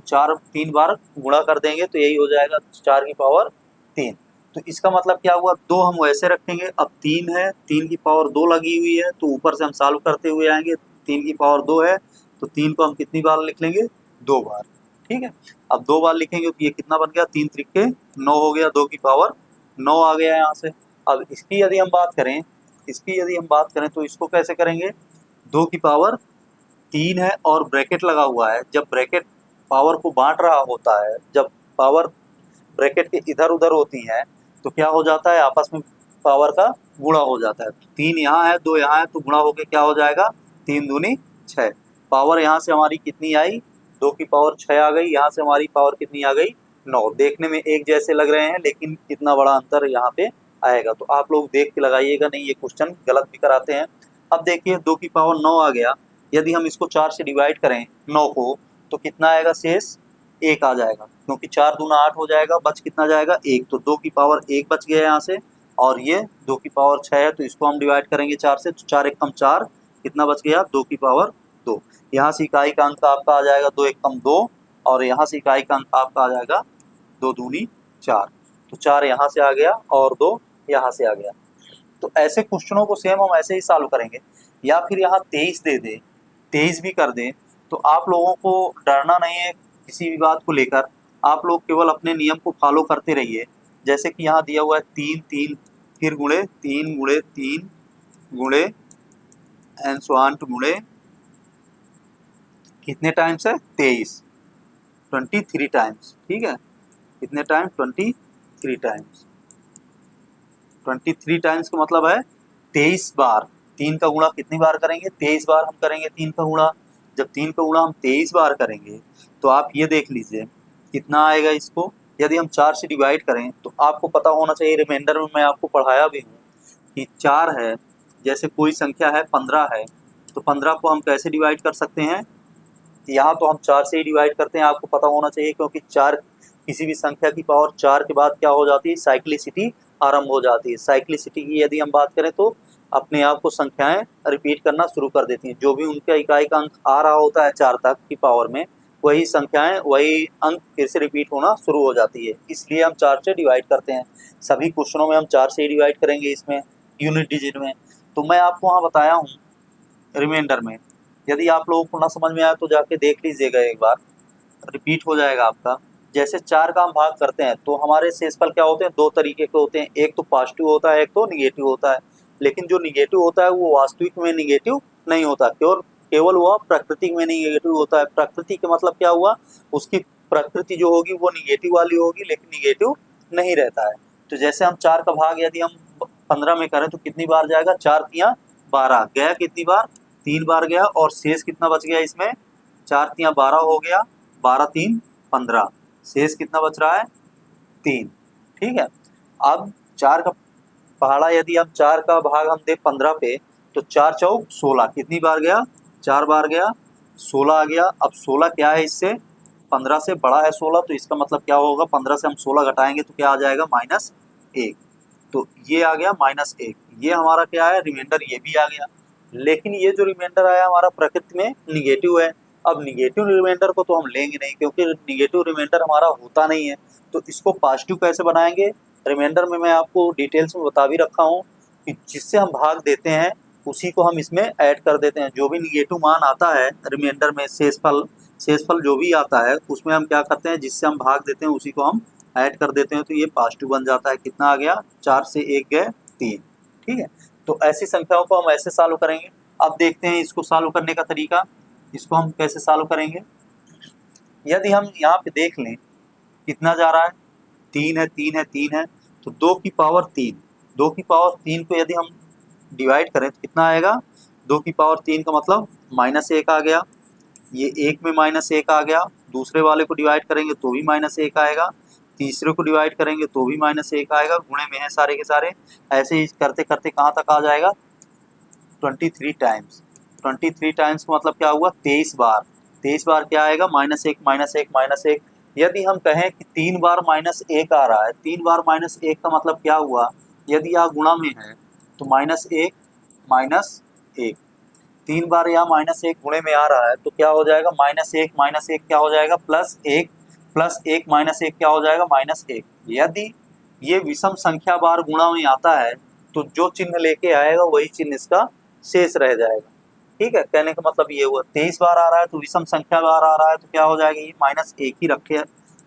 3 बार गुणा कर देंगे तो यही हो जाएगा 4 की पावर 3। तो इसका मतलब क्या हुआ, 2 हम वैसे रखेंगे, अब 3 है, 3 की पावर 2 लगी हुई है, तो ऊपर से हम सॉल्व करते हुए आएंगे, 3 की पावर 2 है तो 3 को हम कितनी बार लिख लेंगे, 2 बार, ठीक है। अब 2 बार लिखेंगे तो ये कितना बन गया, 3 त्रिके 9 हो गया, 2 की पावर 9 आ गया यहाँ से। अब इसकी यदि हम बात करें तो इसको कैसे करेंगे, 2 की पावर 3 है और ब्रैकेट लगा हुआ है, जब ब्रैकेट पावर को बांट रहा होता है, जब पावर ब्रैकेट के इधर उधर होती हैं तो क्या हो जाता है, आपस में पावर का गुणा हो जाता है। 3 यहाँ है 2 यहाँ है तो गुणा होके क्या हो जाएगा, 3 दूनी 6। पावर यहाँ से हमारी कितनी आई, 2 की पावर 6 आ गई, यहाँ से हमारी पावर कितनी आ गई, 9। देखने में एक जैसे लग रहे हैं लेकिन कितना बड़ा अंतर यहाँ पे आएगा, तो आप लोग देख के लगाइएगा, नहीं ये क्वेश्चन गलत भी कराते हैं। अब देखिए 2 की पावर 9 आ गया, यदि हम इसको 4 से डिवाइड करें 9 को तो कितना आएगा, शेष 1 आ जाएगा, क्योंकि 4 दूना 8 हो जाएगा, बच कितना जाएगा 1, तो 2 की पावर 1 बच गया यहाँ से, और ये 2 की पावर 6 है तो इसको हम डिवाइड करेंगे 4 से, तो 4 एक कम 4, कितना बच गया 2 की पावर 2। यहाँ से इकाई का अंक आपका आ जाएगा 2 एक कम 2, और यहाँ से इकाई का अंक आपका आ जाएगा 2 दूनी 4, तो 4 यहाँ से आ गया और 2 यहाँ से आ गया। तो ऐसे क्वेश्चनों को सेम हम ऐसे ही सॉल्व करेंगे, या फिर यहाँ 23 दे दे, 23 भी कर दें, तो आप लोगों को डरना नहीं है किसी भी बात को लेकर, आप लोग केवल अपने नियम को फॉलो करते रहिए। जैसे कि यहाँ दिया हुआ है 3 3 फिर गुणे 3 गुणे 3 गुणे एंड सो ऑन टू गुणे कितने टाइम्स है, 23 टाइम्स, ठीक है, कितने टाइम 23 टाइम्स। 23 टाइम्स का मतलब है 23 बार। 3 का गुणा कितनी बार करेंगे, 23 बार हम करेंगे 3 का गुणा। जब 3 का गुणा हम 23 बार करेंगे तो आप ये देख लीजिए कितना आएगा। इसको यदि हम 4 से डिवाइड करें तो आपको पता होना चाहिए, रिमाइंडर में मैं आपको पढ़ाया भी हूँ कि 4 है, जैसे कोई संख्या है 15 है, तो 15 को हम कैसे डिवाइड कर सकते हैं, यहाँ तो हम 4 से ही डिवाइड करते हैं, आपको पता होना चाहिए, क्योंकि 4 किसी भी संख्या की पावर 4 के बाद क्या हो जाती है, साइक्लिसिटी आरंभ हो जाती है। साइक्लिसिटी की यदि हम बात करें तो अपने आप को संख्याएं रिपीट करना शुरू कर देती हैं, जो भी उनका इकाई का अंक आ रहा होता है 4 तक की पावर में, वही संख्याएं वही अंक फिर से रिपीट होना शुरू हो जाती है, इसलिए हम 4 से डिवाइड करते हैं। सभी क्वेश्चनों में हम 4 से ही डिवाइड करेंगे, इसमें यूनिट डिजिट में। तो मैं आपको वहाँ बताया हूँ रिमाइंडर में, यदि आप लोगों को ना समझ में आया तो जाके देख लीजिएगा, एक बार रिपीट हो जाएगा आपका। जैसे 4 का हम भाग करते हैं तो हमारे शेषफल क्या होते हैं, 2 तरीके के होते हैं, एक तो पॉजिटिव होता है, एक तो निगेटिव होता है। लेकिन जो निगेटिव होता है वो वास्तविक में निगेटिव नहीं होता, केवल वह प्रकृति में निगेटिव होता है। प्रकृति का मतलब क्या हुआ, उसकी प्रकृति जो होगी वो निगेटिव वाली होगी, लेकिन निगेटिव नहीं रहता है। तो जैसे हम 4 का भाग यदि हम 15 में करें तो कितनी बार जाएगा, 4 तियाँ 12 गया, कितनी बार 3 बार गया, और शेष कितना बच गया इसमें, 4 तियाँ 12 हो गया, 12 3 15, शेष कितना बच रहा है 3, ठीक है। अब 4 का पहाड़ा यदि हम 4 का भाग हम दे 15 पे तो 4 चौक 16, कितनी बार गया, 4 बार गया, 16 आ गया। अब 16 क्या है, इससे 15 से बड़ा है 16, तो इसका मतलब क्या होगा, 15 से हम 16 घटाएंगे तो क्या आ जाएगा, -1, तो ये आ गया -1। ये हमारा क्या है, रिमाइंडर ये भी आ गया। लेकिन ये जो रिमाइंडर आया हमारा प्रकृति में निगेटिव है। अब निगेटिव रिमाइंडर को तो हम लेंगे नहीं, क्योंकि निगेटिव रिमाइंडर हमारा होता नहीं है, तो इसको पॉजिटिव कैसे बनाएंगे, रिमाइंडर में मैं आपको डिटेल्स में बता भी रखा हूँ कि जिससे हम भाग देते हैं उसी को हम इसमें ऐड कर देते हैं। जो भी निगेटिव मान आता है रिमाइंडर में, शेषफल जो भी आता है उसमें हम क्या करते हैं, जिससे हम भाग देते हैं उसी को हम ऐड कर देते हैं, तो ये पॉजिटिव बन जाता है। कितना आ गया, 4 से 1 गए 3। ठीक है, तो ऐसी संख्याओं को हम ऐसे सॉल्व करेंगे। अब देखते हैं इसको सॉल्व करने का तरीका, इसको हम कैसे सॉल्व करेंगे। यदि हम यहाँ पे देख लें कितना जा रहा है, 3 है, 3 है, 3 है, तो 2 की पावर 3, 2 की पावर 3 को यदि हम डिवाइड करें तो कितना आएगा, 2 की पावर 3 का मतलब -1 आ गया, ये एक में -1 आ गया, दूसरे वाले को डिवाइड करेंगे तो भी -1 आएगा, तीसरे को डिवाइड करेंगे तो भी -1 आएगा, गुणे में है सारे के सारे। ऐसे ही करते करते कहाँ तक आ जाएगा, 23 टाइम्स। 23 टाइम्स का मतलब क्या हुआ, 23 बार। 23 बार क्या आएगा, -1 -1 -1। यदि हम कहें कि 3 बार -1 आ रहा है, 3 बार -1 का मतलब क्या हुआ, यदि यहाँ गुणा में है तो -1 -1, 3 बार यहाँ -1 गुणे में आ रहा है तो क्या हो जाएगा, -1 -1 क्या हो जाएगा, +1 +1 -1 क्या हो जाएगा, -1। यदि ये विषम संख्या बार गुणा में आता है तो जो चिन्ह लेके आएगा वही चिन्ह इसका शेष रह जाएगा। ठीक है, कहने का मतलब ये हुआ, 23 बार आ रहा है तो विषम संख्या बार आ रहा है तो क्या हो जाएगा, ये -1 ही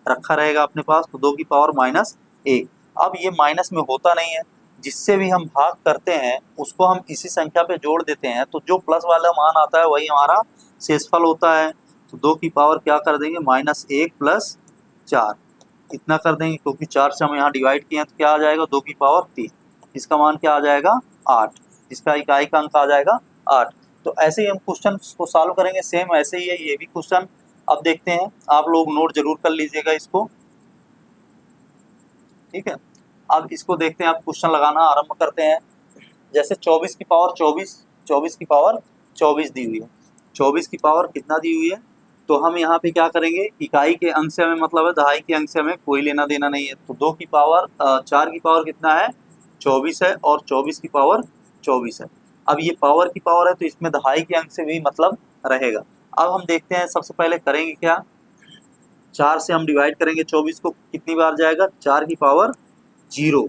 रखा रहेगा अपने पास, तो 2 की पावर -1। अब ये माइनस में होता नहीं है, जिससे भी हम भाग करते हैं उसको हम इसी संख्या पे जोड़ देते हैं, तो जो प्लस वाला मान आता है वही हमारा शेषफल होता है। तो 2 की पावर क्या कर देंगे, -1 + 4 इतना कर देंगे, क्योंकि 4 से हम यहाँ डिवाइड किए हैं तो क्या आ जाएगा, 2 की पावर 3, इसका मान क्या आ जाएगा, 8, इसका इकाई का अंक आ जाएगा 8। तो ऐसे ही हम क्वेश्चन को सॉल्व करेंगे, सेम ऐसे ही है ये भी क्वेश्चन। अब देखते हैं, आप लोग नोट जरूर कर लीजिएगा इसको। ठीक है, अब इसको देखते हैं, आप क्वेश्चन लगाना आरंभ करते हैं। जैसे 24 की पावर 24, 24 की पावर 24 दी हुई है, 24 की पावर कितना दी हुई है, तो हम यहाँ पे क्या करेंगे, इकाई के अंक से हमें मतलब है, दहाई के अंक से हमें कोई लेना देना नहीं है। तो 2 की पावर 4 की पावर कितना है, 24 है, और 24 की पावर 24 है। अब ये पावर की पावर है तो इसमें दहाई के अंक से भी मतलब रहेगा। अब हम देखते हैं, सबसे पहले करेंगे क्या, 4 से हम डिवाइड करेंगे 24 को, कितनी बार जाएगा, 4 की पावर 0,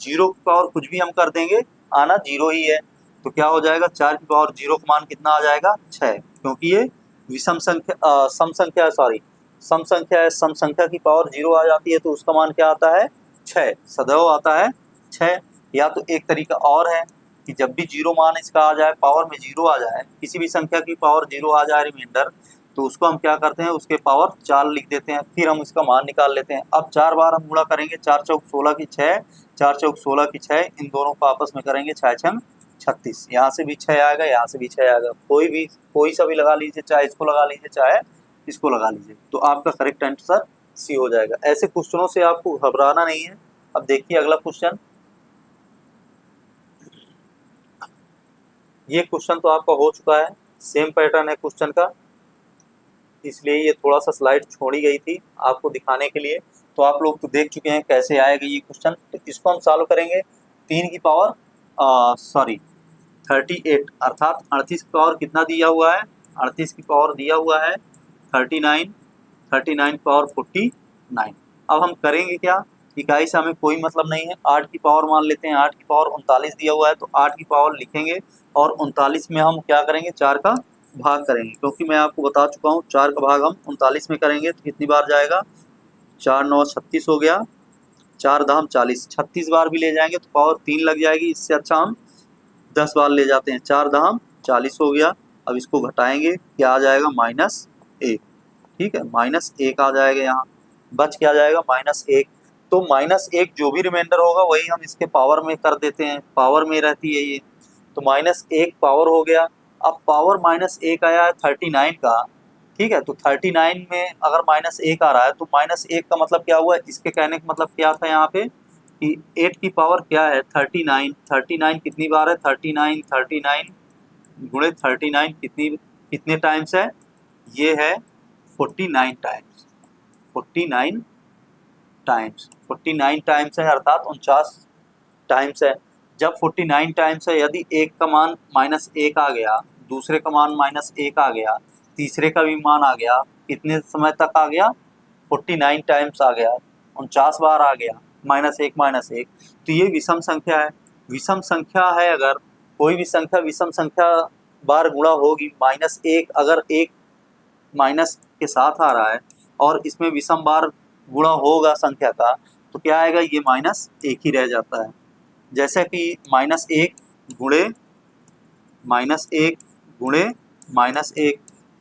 0 की पावर कुछ भी हम कर देंगे, आना 0 ही है, तो क्या हो जाएगा, 4 की पावर 0 का मान कितना आ जाएगा, 6, क्योंकि ये विषम संख्या सम संख्या सॉरी सम संख्या है, सम संख्या की पावर 0 आ जाती है तो उसका मान क्या आता है, 6, सदैव आता है 6। या तो एक तरीका और है कि जब भी 0 मान इसका आ जाए, पावर में 0 आ जाए, किसी भी संख्या की पावर 0 आ जाए रिमाइंडर, तो उसको हम क्या करते हैं, उसके पावर 4 लिख देते हैं, फिर हम इसका मान निकाल लेते हैं। अब 4 बार हम गुणा करेंगे, 4 चौक 16 की 6, 4 चौक 16 की 6, इन दोनों को आपस में करेंगे 6 छंग 36, यहाँ से भी 6 आएगा, यहाँ से भी 6 आएगा, कोई सा भी लगा लीजिए, चाहे इसको लगा लीजिए चाहे इसको लगा लीजिए, तो आपका करेक्ट आंसर सी हो जाएगा। ऐसे क्वेश्चनों से आपको घबराना नहीं है। अब देखिए अगला क्वेश्चन, ये क्वेश्चन तो आपका हो चुका है, सेम पैटर्न है क्वेश्चन का, इसलिए ये थोड़ा सा स्लाइड छोड़ी गई थी आपको दिखाने के लिए। तो आप लोग तो देख चुके हैं कैसे आएगा ये क्वेश्चन, तो इसको हम सॉल्व करेंगे। 3 की पावर 38 अर्थात 38 की पावर कितना दिया हुआ है, 38 की पावर दिया हुआ है 39, 39 पावर 49। अब हम करेंगे क्या, इकाई से हमें कोई मतलब नहीं है, 8 की पावर मान लेते हैं, 8 की पावर 39 दिया हुआ है तो 8 की पावर लिखेंगे, और 39 में हम क्या करेंगे, 4 का भाग करेंगे, क्योंकि मैं आपको बता चुका हूँ 4 का भाग हम 39 में करेंगे तो कितनी बार जाएगा, 4 9 36 हो गया, 4 दाम 40, 36 बार भी ले जाएंगे तो पावर 3 लग जाएगी, इससे अच्छा हम 10 बार ले जाते हैं, 4 दाम 40 हो गया। अब इसको घटाएंगे, क्या आ जाएगा, -1, ठीक है, -1 आ जाएगा, यहाँ बच क्या जाएगा, -1। तो -1 जो भी रिमाइंडर होगा वही हम इसके पावर में कर देते हैं, पावर में रहती है ये, तो -1 पावर हो गया। अब पावर -1 आया है 39 का, ठीक है, तो 39 में अगर -1 आ रहा है तो -1 का मतलब क्या हुआ, इसके कहने का मतलब क्या था यहाँ पे कि 8 की पावर क्या है, 39, 39 कितनी बार है, 39, 39 गुणे 39 कितने टाइम्स है, ये है 49 टाइम्स, 49 टाइम्स, 49 टाइम्स है, अर्थात 49 टाइम्स है। जब 49 टाइम्स है, यदि एक का मान -1 आ गया, दूसरे का मान -1 आ गया, तीसरे का भी मान आ गया, कितने समय तक आ गया, 49 टाइम्स आ गया, 49 बार आ गया, -1 -1, तो ये विषम संख्या है। विषम संख्या है अगर कोई भी संख्या विषम संख्या बार गुणा होगी, -1 अगर एक माइनस के साथ आ रहा है और इसमें विषम बार गुणा होगा संख्या का, तो क्या आएगा, ये -1 ही रह जाता है। जैसे कि -1 गुणे -1 गुणे -1,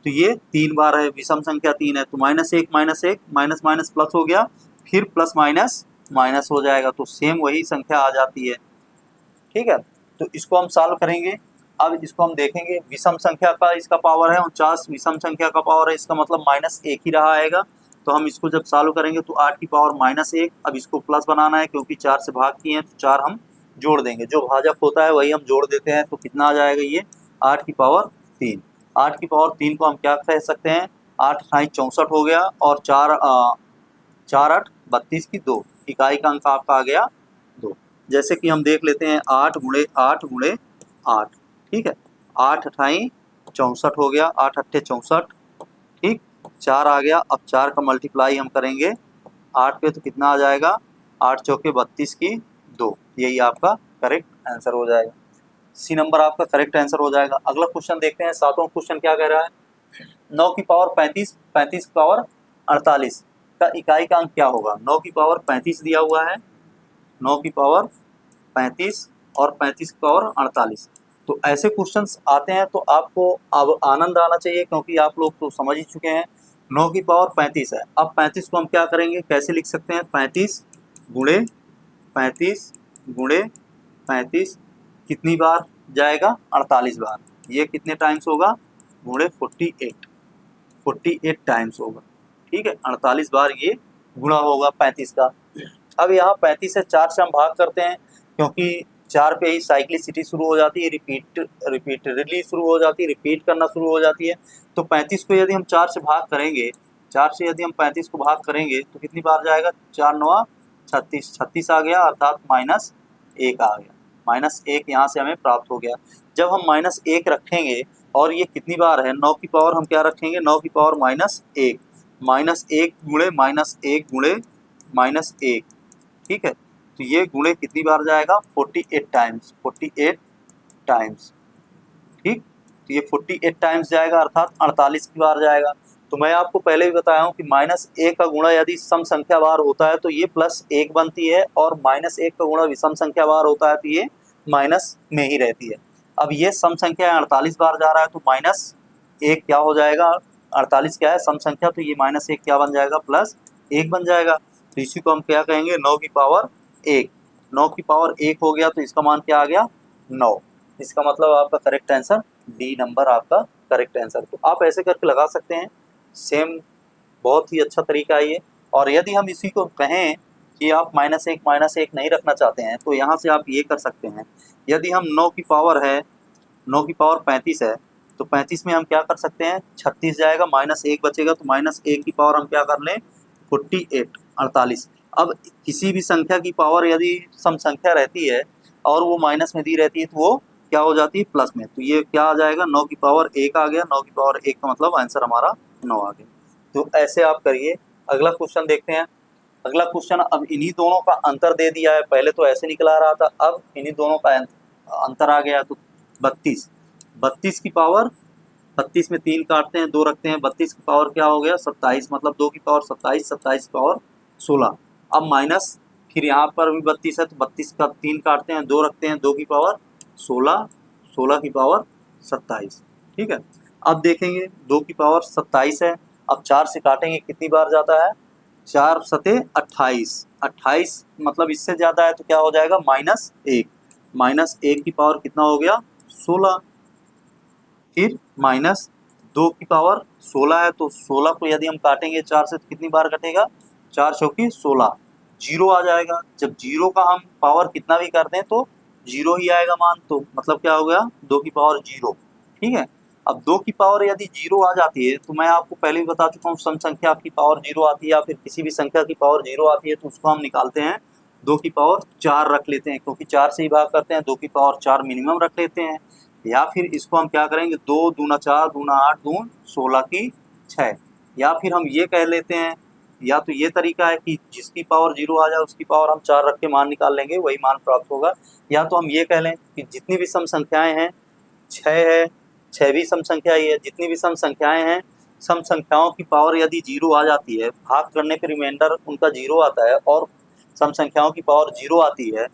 तो ये 3 बार है, विषम संख्या 3 है, तो -1 -1 माइनस माइनस प्लस हो गया, फिर प्लस माइनस माइनस हो जाएगा, तो सेम वही संख्या आ जाती है। ठीक है, तो इसको हम सॉल्व करेंगे। अब इसको हम देखेंगे, विषम संख्या का इसका पावर है 49, विषम संख्या का पावर है, इसका मतलब -1 ही रहा आएगा। तो हम इसको जब सॉल्व करेंगे तो 8 की पावर -1, अब इसको प्लस बनाना है क्योंकि 4 से भाग किए हैं, तो 4 हम जोड़ देंगे, जो भाजक होता है वही हम जोड़ देते हैं, तो कितना आ जाएगा ये 8 की पावर 3। 8 की पावर 3 को हम क्या कह सकते हैं, 8 × 64 हो गया, और 4 8 32 की 2, इकाई का अंक आपका आ गया 2। जैसे कि हम देख लेते हैं 8 × 8 × 8, ठीक है, 8 × 64 हो गया, 8 × 8 = 64, ठीक, 4 आ गया। अब 4 का मल्टीप्लाई हम करेंगे 8 पे, तो कितना आ जाएगा, 8 चौके 32 की 2, यही आपका करेक्ट आंसर हो जाएगा। सी नंबर आपका करेक्ट आंसर हो जाएगा। अगला क्वेश्चन देखते हैं, 7वां क्वेश्चन क्या कह रहा है, 9 की पावर 35, 35 की पावर 48 का इकाई का अंक क्या होगा। 9 की पावर 35 दिया हुआ है, 9 की पावर 35 और 35 की पावर 48, तो ऐसे क्वेश्चंस आते हैं तो आपको अब आनंद आना चाहिए, क्योंकि आप लोग तो समझ ही चुके हैं। 9 की पावर 35 है, अब 35 को हम क्या करेंगे, कैसे लिख सकते हैं, 35 गुणे 35 गुणे 35 कितनी बार जाएगा, 48 बार, ये कितने टाइम्स होगा, गुणे 48 टाइम्स होगा, ठीक है, 48 बार ये गुणा होगा 35 का। अब यहाँ 35 से 4 से हम भाग करते हैं, क्योंकि 4 पे ही साइक्लिसिटी शुरू हो जाती है, रिपीटेडली शुरू हो जाती है, रिपीट करना शुरू हो जाती है। तो 35 को यदि हम 4 से भाग करेंगे, 4 से यदि हम 35 को भाग करेंगे तो कितनी बार जाएगा, 4 9 36, 36 आ गया, अर्थात -1 आ गया, -1 यहाँ से हमें प्राप्त हो गया। जब हम -1 रखेंगे और ये कितनी बार है, 9 की पावर हम क्या रखेंगे, 9 की पावर -1, -1 गुणे -1 गुणे -1, ठीक है, तो ये गुणे कितनी बार जाएगा, 48 टाइम्स, 48 टाइम्स, ठीक, तो ये 48 टाइम्स जाएगा, अर्थात 48 की बार जाएगा। तो मैं आपको पहले भी बताया हूँ कि -1 का गुणा यदि सम संख्या बार होता है तो ये +1 बनती है, और -1 का गुणा विषम संख्या बार होता है तो ये माइनस में ही रहती है। अब ये सम संख्या 48 बार जा रहा है, तो -1 क्या हो जाएगा, 48 क्या है सम संख्या, तो ये -1 क्या बन जाएगा, +1 बन जाएगा। तो इसी को हम क्या कहेंगे, 9 की पावर 1, 9 की पावर 1 हो गया, तो इसका मान क्या आ गया, 9। इसका मतलब आपका करेक्ट आंसर डी नंबर आपका करेक्ट आंसर। तो आप ऐसे करके लगा सकते हैं, सेम बहुत ही अच्छा तरीका है ये। और यदि हम इसी को कहें कि आप -1 नहीं रखना चाहते हैं, तो यहाँ से आप ये कर सकते हैं, यदि हम 9 की पावर है, 9 की पावर 35 है, तो 35 में हम क्या कर सकते हैं, 36 जाएगा, -1 बचेगा, तो -1 की पावर हम क्या कर लें, 48 48। अब किसी भी संख्या की पावर यदि सम संख्या रहती है और वो माइनस में दी रहती है, तो वो क्या हो जाती है, प्लस में, तो ये क्या आ जाएगा, 9 की पावर 1 आ गया, 9 की पावर 1 का मतलब आंसर हमारा 9 आ गया। तो ऐसे आप करिए। अगला क्वेश्चन देखते हैं। अगला क्वेश्चन, अब इन्हीं दोनों का अंतर दे दिया है, पहले तो ऐसे निकला रहा था, अब इन्हीं दोनों का अंतर आ गया, तो 32 की पावर, 32 में 3 काटते हैं, 2 रखते हैं, 32 की पावर क्या हो गया, 27, मतलब 2 की पावर 27, 27 की पावर 16। अब माइनस, फिर यहाँ पर भी 32 है, तो 32 का 3 काटते हैं, 2 रखते हैं, 2 की पावर 16, 16 की पावर 27, ठीक है। अब देखेंगे 2 की पावर 27 है, अब 4 से काटेंगे, कितनी बार जाता है, 4 सते 28, 28 मतलब इससे ज़्यादा है, तो क्या हो जाएगा, -1, -1 की पावर कितना हो गया, 16, फिर -2 की पावर 16 है, तो 16 को यदि हम काटेंगे 4 से, तो कितनी बार कटेगा, 4 चौकी 16, 0 आ जाएगा। जब 0 का हम पावर कितना भी कर दें तो 0 ही आएगा मान, तो मतलब क्या हो गया, 2 की पावर 0, ठीक है। अब 2 की पावर यदि 0 आ जाती है, तो मैं आपको पहले भी बता चुका हूँ, सम संख्या की पावर 0 आती है या फिर किसी भी संख्या की पावर 0 आती है, तो उसको हम निकालते हैं 2 की पावर 4 रख लेते हैं, क्योंकि 4 से ही भाग करते हैं, 2 की पावर 4 मिनिमम रख लेते हैं। या फिर इसको हम क्या करेंगे, 2 दूना 4 दूना 8 दून 16 की 6, या फिर हम ये कह लेते हैं या तो ये तरीका है कि जिसकी पावर 0 आ जाए उसकी पावर हम 4 रख के मान निकाल लेंगे, वही मान प्राप्त होगा। या तो हम ये कह लें कि जितनी भी सम संख्याएं हैं, 6 है, 6 भी सम संख्या ही है, जितनी भी सम संख्याएं हैं, सम संख्याओं की पावर यदि 0 आ जाती है, भाग करने पे रिमाइंडर उनका 0 आता है और सम संख्याओं की पावर 0 आती है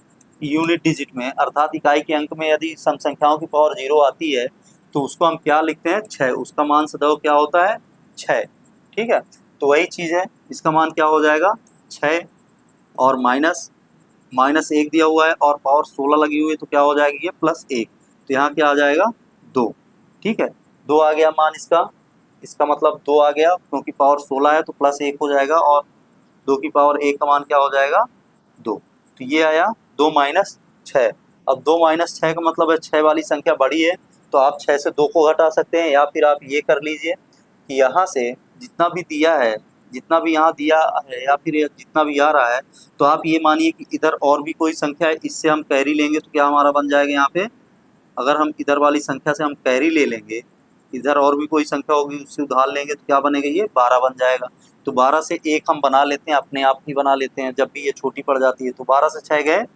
यूनिट डिजिट में, अर्थात इकाई के अंक में यदि सम संख्याओं की पावर 0 आती है तो उसको हम क्या लिखते हैं, 6। उसका मान सदैव क्या होता है, 6। ठीक है, तो वही चीज़ है, इसका मान क्या हो जाएगा, 6 और माइनस 1 दिया हुआ है और पावर 16 लगी हुई है तो क्या हो जाएगी ये +1, तो यहाँ क्या आ जाएगा 2। ठीक है, 2 आ गया मान इसका मतलब 2 आ गया, क्योंकि पावर 16 है तो +1 हो जाएगा और 2 की पावर 1 का मान क्या हो जाएगा 2। तो ये आया 2 माइनस 6। अब 2 माइनस 6 का मतलब है 6 वाली संख्या बड़ी है, तो आप 6 से 2 को घटा सकते हैं, या फिर आप ये कर लीजिए कि यहाँ से जितना भी दिया है, जितना भी यहाँ दिया है या फिर जितना भी आ रहा है, तो आप ये मानिए कि इधर और भी कोई संख्या है, इससे हम कैरी लेंगे तो क्या हमारा बन जाएगा यहाँ पे, अगर हम इधर वाली संख्या से हम कैरी ले लेंगे, इधर और भी कोई संख्या होगी उससे उधार लेंगे तो क्या बनेगा, ये 12 बन जाएगा। तो 12 से 1 हम बना लेते हैं, अपने आप ही बना लेते हैं जब भी ये छोटी पड़ जाती है, तो 12 से 6 गए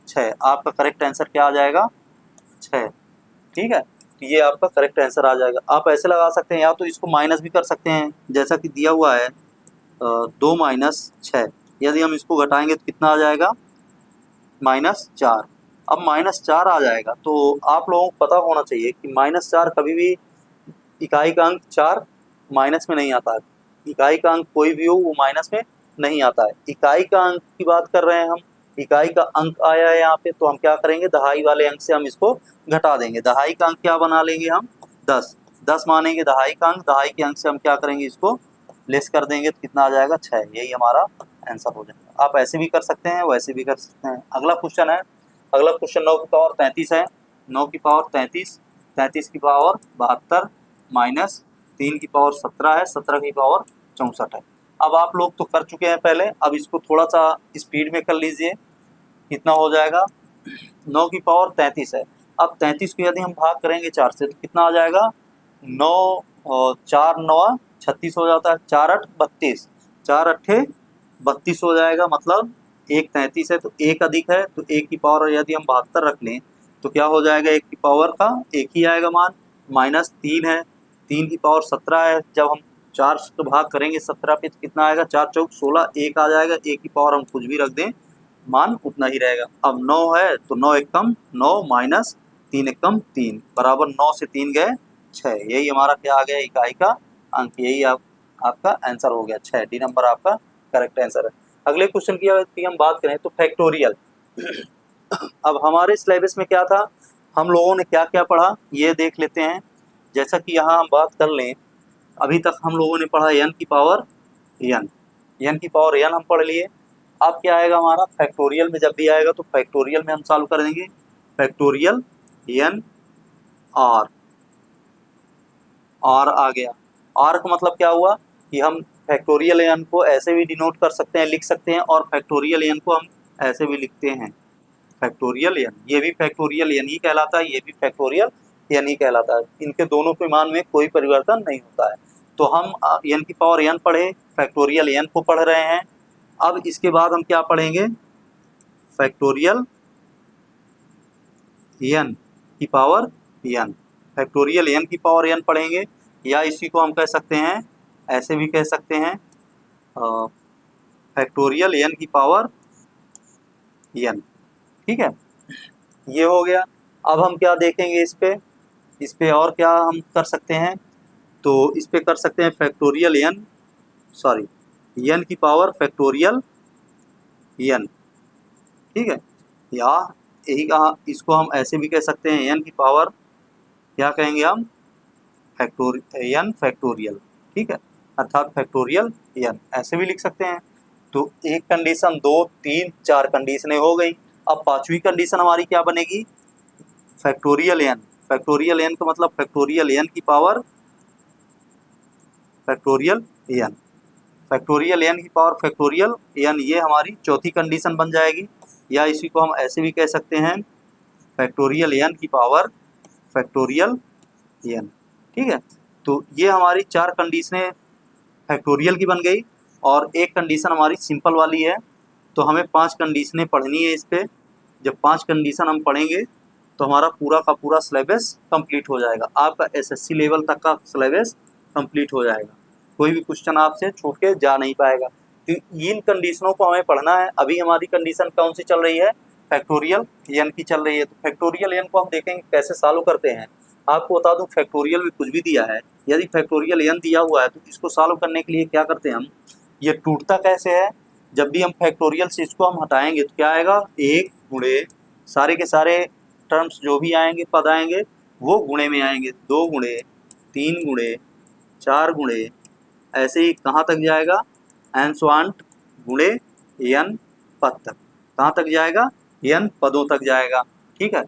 6। आपका करेक्ट आंसर क्या आ जाएगा, 6। ठीक है, तो ये आपका करेक्ट आंसर आ जाएगा। आप ऐसे लगा सकते हैं, या तो इसको माइनस भी कर सकते हैं, जैसा कि दिया हुआ है 2 माइनस 6, यदि हम इसको घटाएंगे तो कितना आ जाएगा, -4। अब -4 आ जाएगा तो आप लोगों को पता होना चाहिए कि -4 कभी भी इकाई का अंक 4 माइनस में नहीं आता है। इकाई का अंक कोई भी हो वो माइनस में नहीं आता है। इकाई का अंक की बात कर रहे हैं हम, इकाई का अंक आया है यहाँ पे, तो हम क्या करेंगे, दहाई वाले अंक से हम इसको घटा देंगे। दहाई का अंक क्या बना लेंगे हम, 10 मानेंगे दहाई का अंक, दहाई के अंक से हम क्या करेंगे, इसको लेस कर देंगे तो कितना आ जाएगा, 6। यही हमारा आंसर हो जाएगा। आप ऐसे भी कर सकते हैं, वैसे भी कर सकते हैं। अगला क्वेश्चन है, अगला क्वेश्चन 9 की पावर 33 है। 9 की पावर 33, 33 की पावर 72 माइनस 3 की पावर 17 है, 17 की पावर 64 है। अब आप लोग तो कर चुके हैं पहले, अब इसको थोड़ा सा स्पीड में कर लीजिए। कितना हो जाएगा, 9 की पावर 33 है। अब 33 को यदि हम भाग करेंगे 4 से तो कितना आ जाएगा, 9 और 4 9 36 हो जाता है, 4 8 32, 4 अट्ठे 32 हो जाएगा। मतलब 1 33 है तो 1 अधिक है, तो 1 की पावर यदि हम 72 रख लें तो क्या हो जाएगा, 1 की पावर का 1 ही आएगा मान, -3 है, 3 की पावर 17 है। जब हम 4 से भाग करेंगे 17 पे तो कितना आएगा, 4 चौक 16, 1 आ जाएगा। 1 की पावर हम कुछ भी रख दें मान उतना ही रहेगा। अब 9 है तो 9 एक कम 9 माइनस 3 एक कम 3 बराबर 9 से 3 गए 6। यही हमारा क्या आ गया, इकाई का अंक। यही आपका आंसर हो गया 6। डी नंबर आपका करेक्ट आंसर है। अगले क्वेश्चन की हम बात करें तो फैक्टोरियल। अब हमारे सिलेबस में क्या था, हम लोगों ने क्या क्या पढ़ा ये देख लेते हैं। जैसा कि यहाँ हम बात कर लें, अभी तक हम लोगों ने पढ़ा n की पावर n की पावर n हम पढ़ लिए। अब क्या आएगा हमारा, फैक्टोरियल में जब भी आएगा तो फैक्टोरियल में हम सॉल्व कर देंगे। फैक्टोरियल n r आ गया। r का मतलब क्या हुआ कि हम फैक्टोरियल n को ऐसे भी डिनोट कर सकते हैं, लिख सकते हैं, और फैक्टोरियल n को हम ऐसे भी लिखते हैं, फैक्टोरियल n। ये भी फैक्टोरियल n ही कहलाता है, ये भी फैक्टोरियल n ही कहलाता है। इनके दोनों के मान में कोई परिवर्तन नहीं होता है। तो हम n की पावर n पढ़े, फैक्टोरियल n को पढ़ रहे हैं। अब इसके बाद हम क्या पढ़ेंगे, फैक्टोरियल n की पावर n, फैक्टोरियल n की पावर n पढ़ेंगे, या इसी को हम कह सकते हैं, ऐसे भी कह सकते हैं, फैक्टोरियल n की पावर n। ठीक है, ये हो गया। अब हम क्या देखेंगे, इस पे और क्या हम कर सकते हैं, तो इस पे कर सकते हैं फैक्टोरियल n की पावर फैक्टोरियल n। ठीक है, या यही कहा, इसको हम ऐसे भी कह सकते हैं, n की पावर क्या कहेंगे हम, फैक्टोरियल। ठीक है, अर्थात फैक्टोरियल n ऐसे भी लिख सकते हैं। तो एक कंडीशन, 2 3 4 कंडीशनें हो गई। अब पांचवी कंडीशन हमारी क्या बनेगी, फैक्टोरियल n। फैक्टोरियल n का मतलब फैक्टोरियल n की power factorial n, factorial n की पावर फैक्टोरियल n, ये हमारी चौथी कंडीशन बन जाएगी। या इसी को हम ऐसे भी कह सकते हैं, फैक्टोरियल n की पावर फैक्टोरियल n। ठीक है, तो ये हमारी 4 कंडीशनें फैक्टोरियल की बन गई। और एक कंडीशन हमारी सिंपल वाली है, तो हमें 5 कंडीशनें पढ़नी है इस पे। जब 5 कंडीशन हम पढ़ेंगे तो हमारा पूरा का पूरा सिलेबस कंप्लीट हो जाएगा, आपका एसएससी लेवल तक का सिलेबस कंप्लीट हो जाएगा, कोई भी क्वेश्चन आपसे छूट के जा नहीं पाएगा। तो इन कंडीशनों को हमें पढ़ना है। अभी हमारी कंडीशन कौन सी चल रही है, फैक्टोरियल एन की चल रही है। तो फैक्टोरियल एन को हम देखेंगे कैसे सॉल्व करते हैं। आपको बता दूं फैक्टोरियल में कुछ भी दिया है, यदि फैक्टोरियल एन दिया हुआ है तो इसको सॉल्व करने के लिए क्या करते हैं हम, ये टूटता कैसे है, जब भी हम फैक्टोरियल से इसको हम हटाएंगे तो क्या आएगा, 1 गुणे सारे के सारे टर्म्स जो भी आएंगे पद आएंगे वो गुणे में आएंगे, 2 गुणे 3 गुणे 4 गुणे, ऐसे ही कहाँ तक जाएगा, एन स्वांट गुणे एन पद तक, कहाँ तक जाएगा, एन पदों तक जाएगा। ठीक है,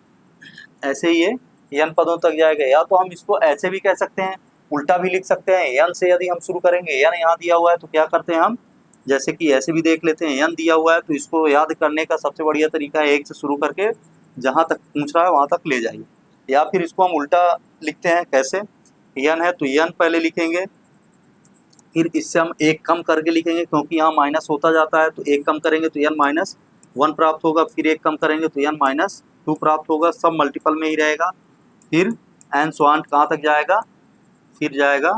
ऐसे ही ये एन पदों तक जाएगा। या तो हम इसको ऐसे भी कह सकते हैं, उल्टा भी लिख सकते हैं। एन से यदि हम शुरू करेंगे, एन यहाँ दिया हुआ है तो क्या करते हैं हम, जैसे कि ऐसे भी देख लेते हैं, एन दिया हुआ है तो इसको याद करने का सबसे बढ़िया तरीका है 1 से शुरू करके जहाँ तक पूछ रहा है वहाँ तक ले जाइए। या फिर इसको हम उल्टा लिखते हैं, कैसे, एन है तो एन पहले लिखेंगे, फिर इससे हम 1 कम करके लिखेंगे क्योंकि यहाँ माइनस होता जाता है, तो 1 कम करेंगे तो एन माइनस 1 प्राप्त होगा, फिर 1 कम करेंगे तो एन माइनस 2 प्राप्त होगा, सब मल्टीपल में ही रहेगा। फिर एन स्वांट कहाँ तक जाएगा, फिर जाएगा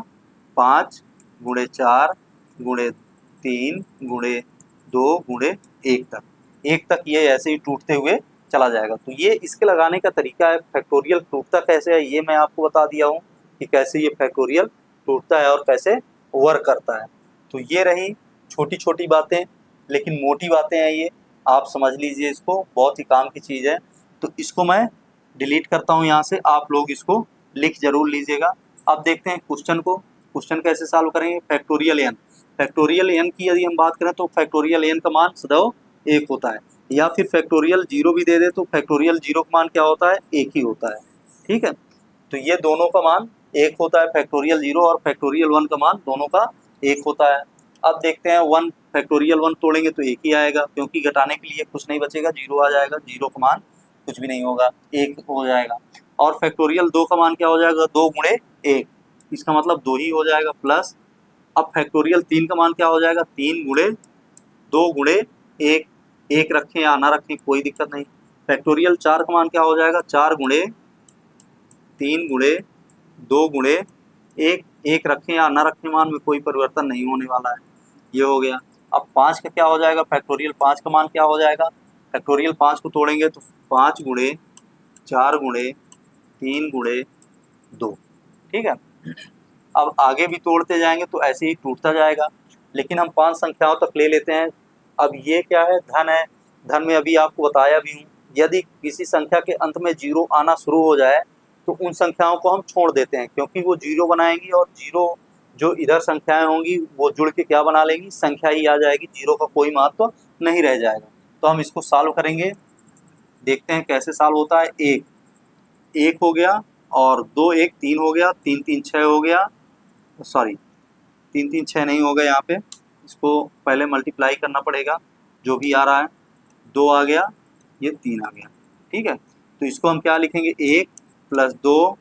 5 गुणे 4 गुणे 3 गुणे 2 गुणे 1 तक, 1 तक ये ऐसे ही टूटते हुए चला जाएगा। तो ये इसके लगाने का तरीका है। फैक्टोरियल टूटता कैसे है ये मैं आपको बता दिया हूँ कि कैसे ये फैक्टोरियल टूटता है और कैसे वर्क करता है। तो ये रही छोटी छोटी बातें, लेकिन मोटी बातें हैं ये, आप समझ लीजिए, इसको बहुत ही काम की चीज़ है। तो इसको मैं डिलीट करता हूँ यहाँ से, आप लोग इसको लिख जरूर लीजिएगा। अब देखते हैं क्वेश्चन को, क्वेश्चन कैसे सॉल्व करेंगे। फैक्टोरियल एन, फैक्टोरियल एन की यदि हम बात करें तो फैक्टोरियल एन का मान सदैव 1 होता है, या फिर फैक्टोरियल 0 भी दे दे तो फैक्टोरियल 0 का मान क्या होता है, 1 ही होता है। ठीक है, तो ये दोनों का मान 1 होता है, फैक्टोरियल 0 और फैक्टोरियल 1 का मान दोनों का 1 होता है। अब देखते हैं 1 फैक्टोरियल 1 तोड़ेंगे तो 1 ही आएगा, क्योंकि घटाने के लिए कुछ नहीं बचेगा, 0 आ जाएगा, 0 का मान कुछ भी नहीं होगा, 1 हो जाएगा। और फैक्टोरियल 2 का मान क्या हो जाएगा, 2 गुणे 1, इसका मतलब 2 ही हो जाएगा, प्लस अब फैक्टोरियल 3 का मान क्या हो जाएगा, 3 गुणे 2 गुणे 1, 1 रखें या ना रखें कोई दिक्कत नहीं। फैक्टोरियल 4 का मान क्या हो जाएगा, 4 गुणे 3 गुणे 2 गुणे 1, 1 रखें या ना रखें मान में कोई परिवर्तन नहीं होने वाला है, ये हो गया। अब 5 का क्या हो जाएगा, फैक्टोरियल 5 का मान क्या हो जाएगा, फैक्टोरियल 5 को तोड़ेंगे तो 5 गुणे 4 गुणे 3 गुणे 2। ठीक है, अब आगे भी तोड़ते जाएंगे तो ऐसे ही टूटता जाएगा, लेकिन हम 5 संख्याओं तक ले लेते हैं। अब ये क्या है, धन है, धन में अभी आपको बताया भी हूँ, यदि किसी संख्या के अंत में 0 आना शुरू हो जाए तो उन संख्याओं को हम छोड़ देते हैं, क्योंकि वो 0 बनाएंगी और 0 जो इधर संख्याएं होंगी वो जुड़ के क्या बना लेंगी, संख्या ही आ जाएगी, 0 का कोई महत्व नहीं रह जाएगा। तो हम इसको सॉल्व करेंगे, देखते हैं कैसे सॉल्व होता है। 1 हो गया और 2 1 3 हो गया, 3 3 6 हो गया, सॉरी 3 3 6 नहीं होगा, यहाँ पे इसको पहले मल्टीप्लाई करना पड़ेगा, जो भी आ रहा है, 2 आ गया, ये 3 आ गया। ठीक है, तो इसको हम क्या लिखेंगे, 1 प्लस 2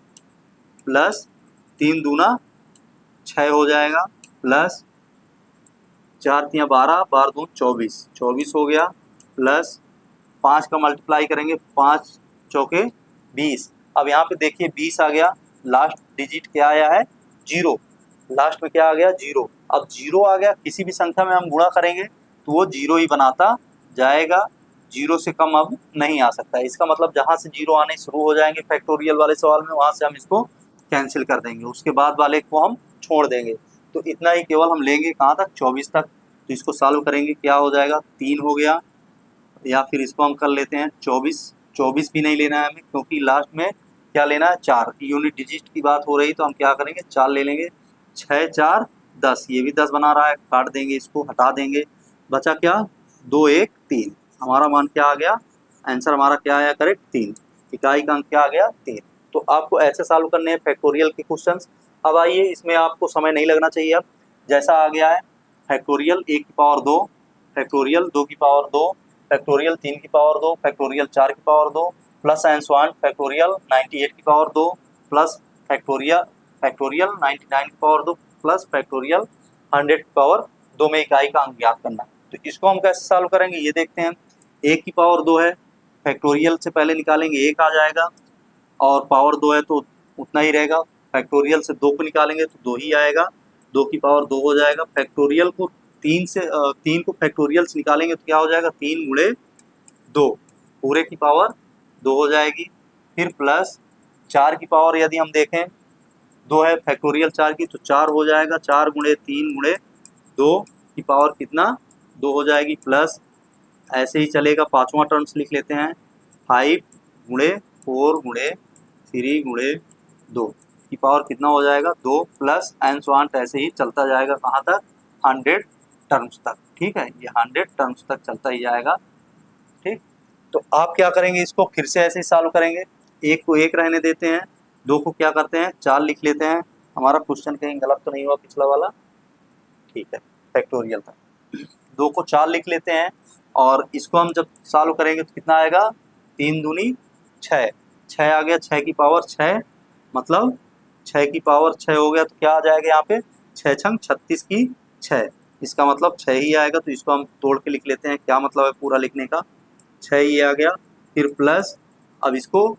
प्लस 3 दूना 6 हो जाएगा, प्लस 4 3 12, 12 दून 24, 24 हो गया, प्लस 5 का मल्टीप्लाई करेंगे, 5 चौके 20। अब यहाँ पे देखिए 20 आ गया, लास्ट डिजिट क्या आया है, 0, लास्ट में क्या आ गया, 0। अब 0 आ गया, किसी भी संख्या में हम गुणा करेंगे तो वो 0 ही बनाता जाएगा, 0 से कम अब नहीं आ सकता है। इसका मतलब जहाँ से 0 आने शुरू हो जाएंगे फैक्टोरियल वाले सवाल में, वहाँ से हम इसको कैंसिल कर देंगे, उसके बाद वाले को हम छोड़ देंगे। तो इतना ही केवल हम लेंगे, कहाँ तक, 24 तक। तो इसको सॉल्व करेंगे, क्या हो जाएगा, 3 हो गया, या फिर इसको हम कर लेते हैं 24, 24 भी नहीं लेना है हमें, क्योंकि लास्ट में क्या लेना है, 4, यूनिट डिजिट की बात हो रही, तो हम क्या करेंगे, 4 ले लेंगे, 6 4 10, ये भी 10 बना रहा है, काट देंगे, इसको हटा देंगे, बचा क्या, 2 1 3, हमारा मान क्या आ गया, आंसर हमारा क्या आया करेक्ट, 3, इकाई का अंक क्या आ गया, 3। तो आपको ऐसे सॉल्व करने हैं फैक्टोरियल के क्वेश्चंस। अब आइए, इसमें आपको समय नहीं लगना चाहिए। अब जैसा आ गया है फैक्टोरियल 1 की पावर 2, फैक्टोरियल 2 की पावर 2, फैक्टोरियल 3 की पावर 2, फैक्टोरियल 4 की power 2, plus and so on, factorial 98 की पावर 2, प्लस फैक्टोरियल 99 की पावर 2, प्लस फैक्टोरियल 100 की पावर 2 में इकाई का अंक ज्ञात करना है। तो इसको हम कैसे सॉल्व करेंगे ये देखते हैं। 1 की पावर 2 है, फैक्टोरियल से पहले निकालेंगे 1 आ जाएगा, और पावर 2 है तो उतना ही रहेगा। फैक्टोरियल से 2 को निकालेंगे तो 2 ही आएगा, 2 की पावर 2 हो जाएगा। फैक्टोरियल को 3 को फैक्टोरियल से निकालेंगे तो क्या हो जाएगा, 3 गुणे 2 पूरे की पावर 2 हो जाएगी। फिर प्लस 4 की पावर यदि हम देखें 2 है फैक्टोरियल 4 की, तो 4 हो जाएगा, 4 गुणे 3 गुणे 2 की पावर कितना 2 हो जाएगी। प्लस ऐसे ही चलेगा, 5वां टर्म्स लिख लेते हैं, 5 गुणे 4 गुणे 3 गुणे 2 की पावर कितना हो जाएगा 2, प्लस एंड सो ऑन ऐसे ही चलता जाएगा, कहाँ तक 100 टर्म्स तक। ठीक है, ये 100 टर्म्स तक चलता ही जाएगा। ठीक, तो आप क्या करेंगे, इसको फिर से ऐसे ही सॉल्व करेंगे। 1 को 1 रहने देते हैं, 2 को क्या करते हैं 4 लिख लेते हैं। हमारा क्वेश्चन कहीं गलत तो नहीं हुआ पिछला वाला, ठीक है, फैक्टोरियल था। 2 को 4 लिख लेते हैं, और इसको हम जब सॉल्व करेंगे तो कितना आएगा, 3 दूनी 6, 6 आ गया, 6 की पावर 6, मतलब 6 की पावर 6 हो गया, तो क्या आ जाएगा यहाँ पे 6 छंग 36 की 6, इसका मतलब 6 ही आएगा। तो इसको हम तोड़ के लिख लेते हैं, क्या मतलब है पूरा लिखने का, 6 ही आ गया। फिर प्लस अब इसको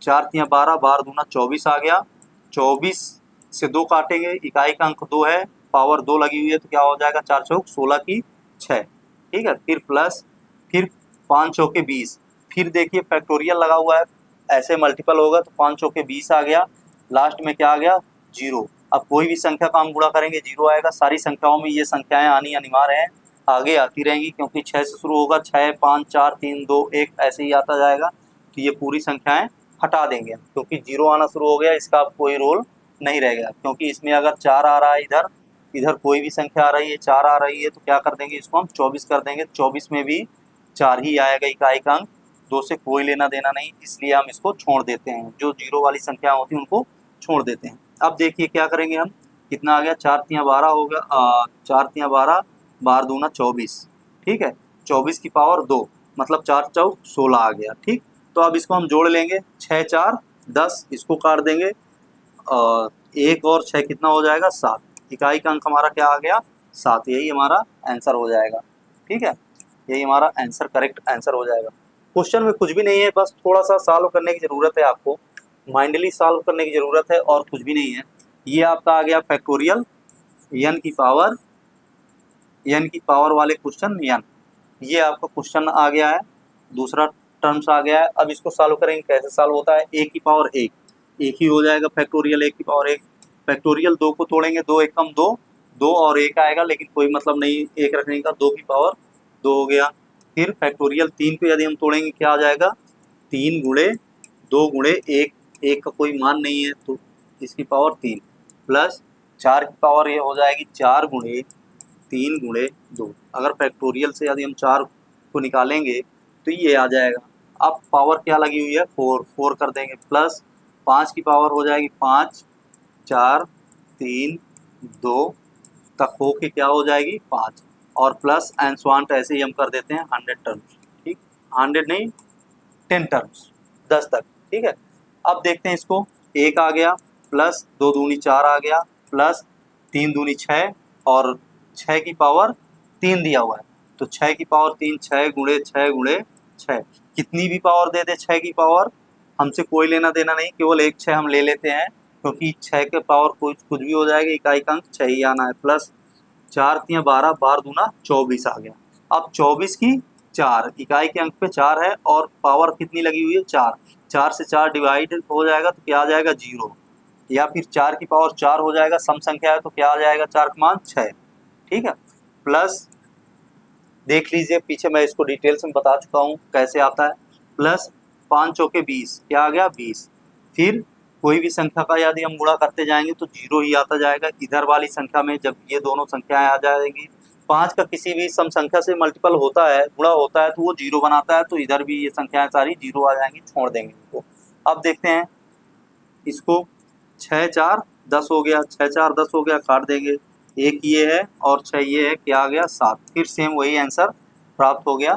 4 तियां 12, 12 दूना 24 आ गया, 24 से 2 काटेंगे, इकाई का अंक 2 है, पावर 2 लगी हुई है, तो क्या हो जाएगा 4 चौक 16 की 6। ठीक है, फिर प्लस, फिर 5 चौके 20, फिर देखिए फैक्टोरियल लगा हुआ है, ऐसे मल्टीपल होगा तो 5 चौके 20 आ गया, लास्ट में क्या आ गया 0। अब कोई भी संख्या का हम गुणा करेंगे 0 आएगा। सारी संख्याओं में ये संख्याएं आनी अनिवार्य है, आगे आती रहेंगी, क्योंकि 6 से शुरू होगा, 6 5 4 3 2 1 ऐसे ही आता जाएगा। तो ये पूरी संख्याएं हटा देंगे, क्योंकि 0 आना शुरू हो गया, इसका अब कोई रोल नहीं रहेगा। क्योंकि इसमें अगर 4 आ रहा है, इधर इधर कोई भी संख्या आ रही है 4 आ रही है, तो क्या कर देंगे, इसको हम 24 कर देंगे। 24 में भी 4 ही आएगा इकाई का अंक, 2 से कोई लेना देना नहीं, इसलिए हम इसको छोड़ देते हैं। जो 0 वाली संख्या होती है उनको छोड़ देते हैं। अब देखिए क्या करेंगे हम, कितना आ गया, 4 तियां 12 हो गया, 4 तियां 12, 12 दूना 24, ठीक है, 24 की पावर 2, मतलब 4 चौक 16 आ गया। ठीक, तो अब इसको हम जोड़ लेंगे, 6 4 10, इसको काट देंगे, 1 और 6 कितना हो जाएगा 7, इकाई का अंक हमारा क्या आ गया 7, यही हमारा आंसर हो जाएगा। ठीक है, यही हमारा आंसर, करेक्ट आंसर हो जाएगा। क्वेश्चन में कुछ भी नहीं है, बस थोड़ा सा सॉल्व करने की ज़रूरत है, आपको माइंडली सॉल्व करने की ज़रूरत है, और कुछ भी नहीं है। ये आपका आ गया फैक्टोरियल n की पावर वाले क्वेश्चन n, ये आपका क्वेश्चन आ गया है, दूसरा टर्म्स आ गया है। अब इसको सॉल्व करेंगे, कैसे सॉल्व होता है, a की पावर 1, एक ही हो जाएगा फैक्टोरियल 1 की पावर 1, फैक्टोरियल 2 को तोड़ेंगे, 2 एकम 2, 2 और 1 आएगा, लेकिन कोई मतलब नहीं 1 रखने का, 2 की पावर 2 हो गया। फिर फैक्टोरियल 3 को यदि हम तोड़ेंगे क्या आ जाएगा, 3 गुणे 2 गुणे 1, 1 का कोई मान नहीं है तो इसकी पावर 3, प्लस 4 की पावर ये हो जाएगी 4 गुणे 3 गुणे 2। अगर फैक्टोरियल से यदि हम 4 को निकालेंगे तो ये आ जाएगा। अब पावर क्या लगी हुई है 4, 4 कर देंगे, प्लस 5 की पावर हो जाएगी 5, 4 3 2 तक हो के क्या हो जाएगी 5, और प्लस एंड सो ऑन ऐसे ही हम कर देते हैं 100 टर्म्स। ठीक, 100 नहीं 10 टर्म्स, 10 तक। ठीक है, अब देखते हैं इसको, 1 आ गया, प्लस 2 दूनी 4 आ गया, प्लस 3 दूनी 6, और 6 की पावर 3 दिया हुआ है, तो 6 की पावर 3, 6 गुणे 6 गुणे 6, कितनी भी पावर दे दे 6 की पावर, हमसे कोई लेना देना नहीं, केवल एक 6 हम ले लेते हैं, क्योंकि 6 के पावर कुछ भी हो जाएगा, इकाई का अंक 6 ही आना है। प्लस 4 तियां 12, 12 दूना 24 आ गया। अब 24 की 4, इकाई के अंक पे 4 है, और पावर कितनी लगी हुई है 4, 4 से 4 डिवाइड हो जाएगा तो क्या आ जाएगा 0, या फिर 4 की पावर 4 हो जाएगा, सम संख्या है तो क्या आ जाएगा 4 का मान 6। ठीक है, प्लस देख लीजिए पीछे मैं इसको डिटेल्स में बता चुका हूँ कैसे आता है, प्लस 5 चौके 20, क्या आ गया 20। फिर कोई भी संख्या का यदि हम गुणा करते जाएंगे तो 0 ही आता जाएगा, इधर वाली संख्या में जब ये दोनों संख्याएं आ जाएंगी, 5 का किसी भी सम संख्या से मल्टीपल होता है, गुणा होता है तो वो 0 बनाता है, तो इधर भी ये संख्याएं सारी 0 आ जाएंगी, छोड़ देंगे इनको। अब देखते हैं इसको, 6 4 10 हो गया, 6 4 10 हो गया, काट देंगे, एक ये है और 6 ये है, क्या आ गया 7, फिर सेम वही आंसर प्राप्त हो गया।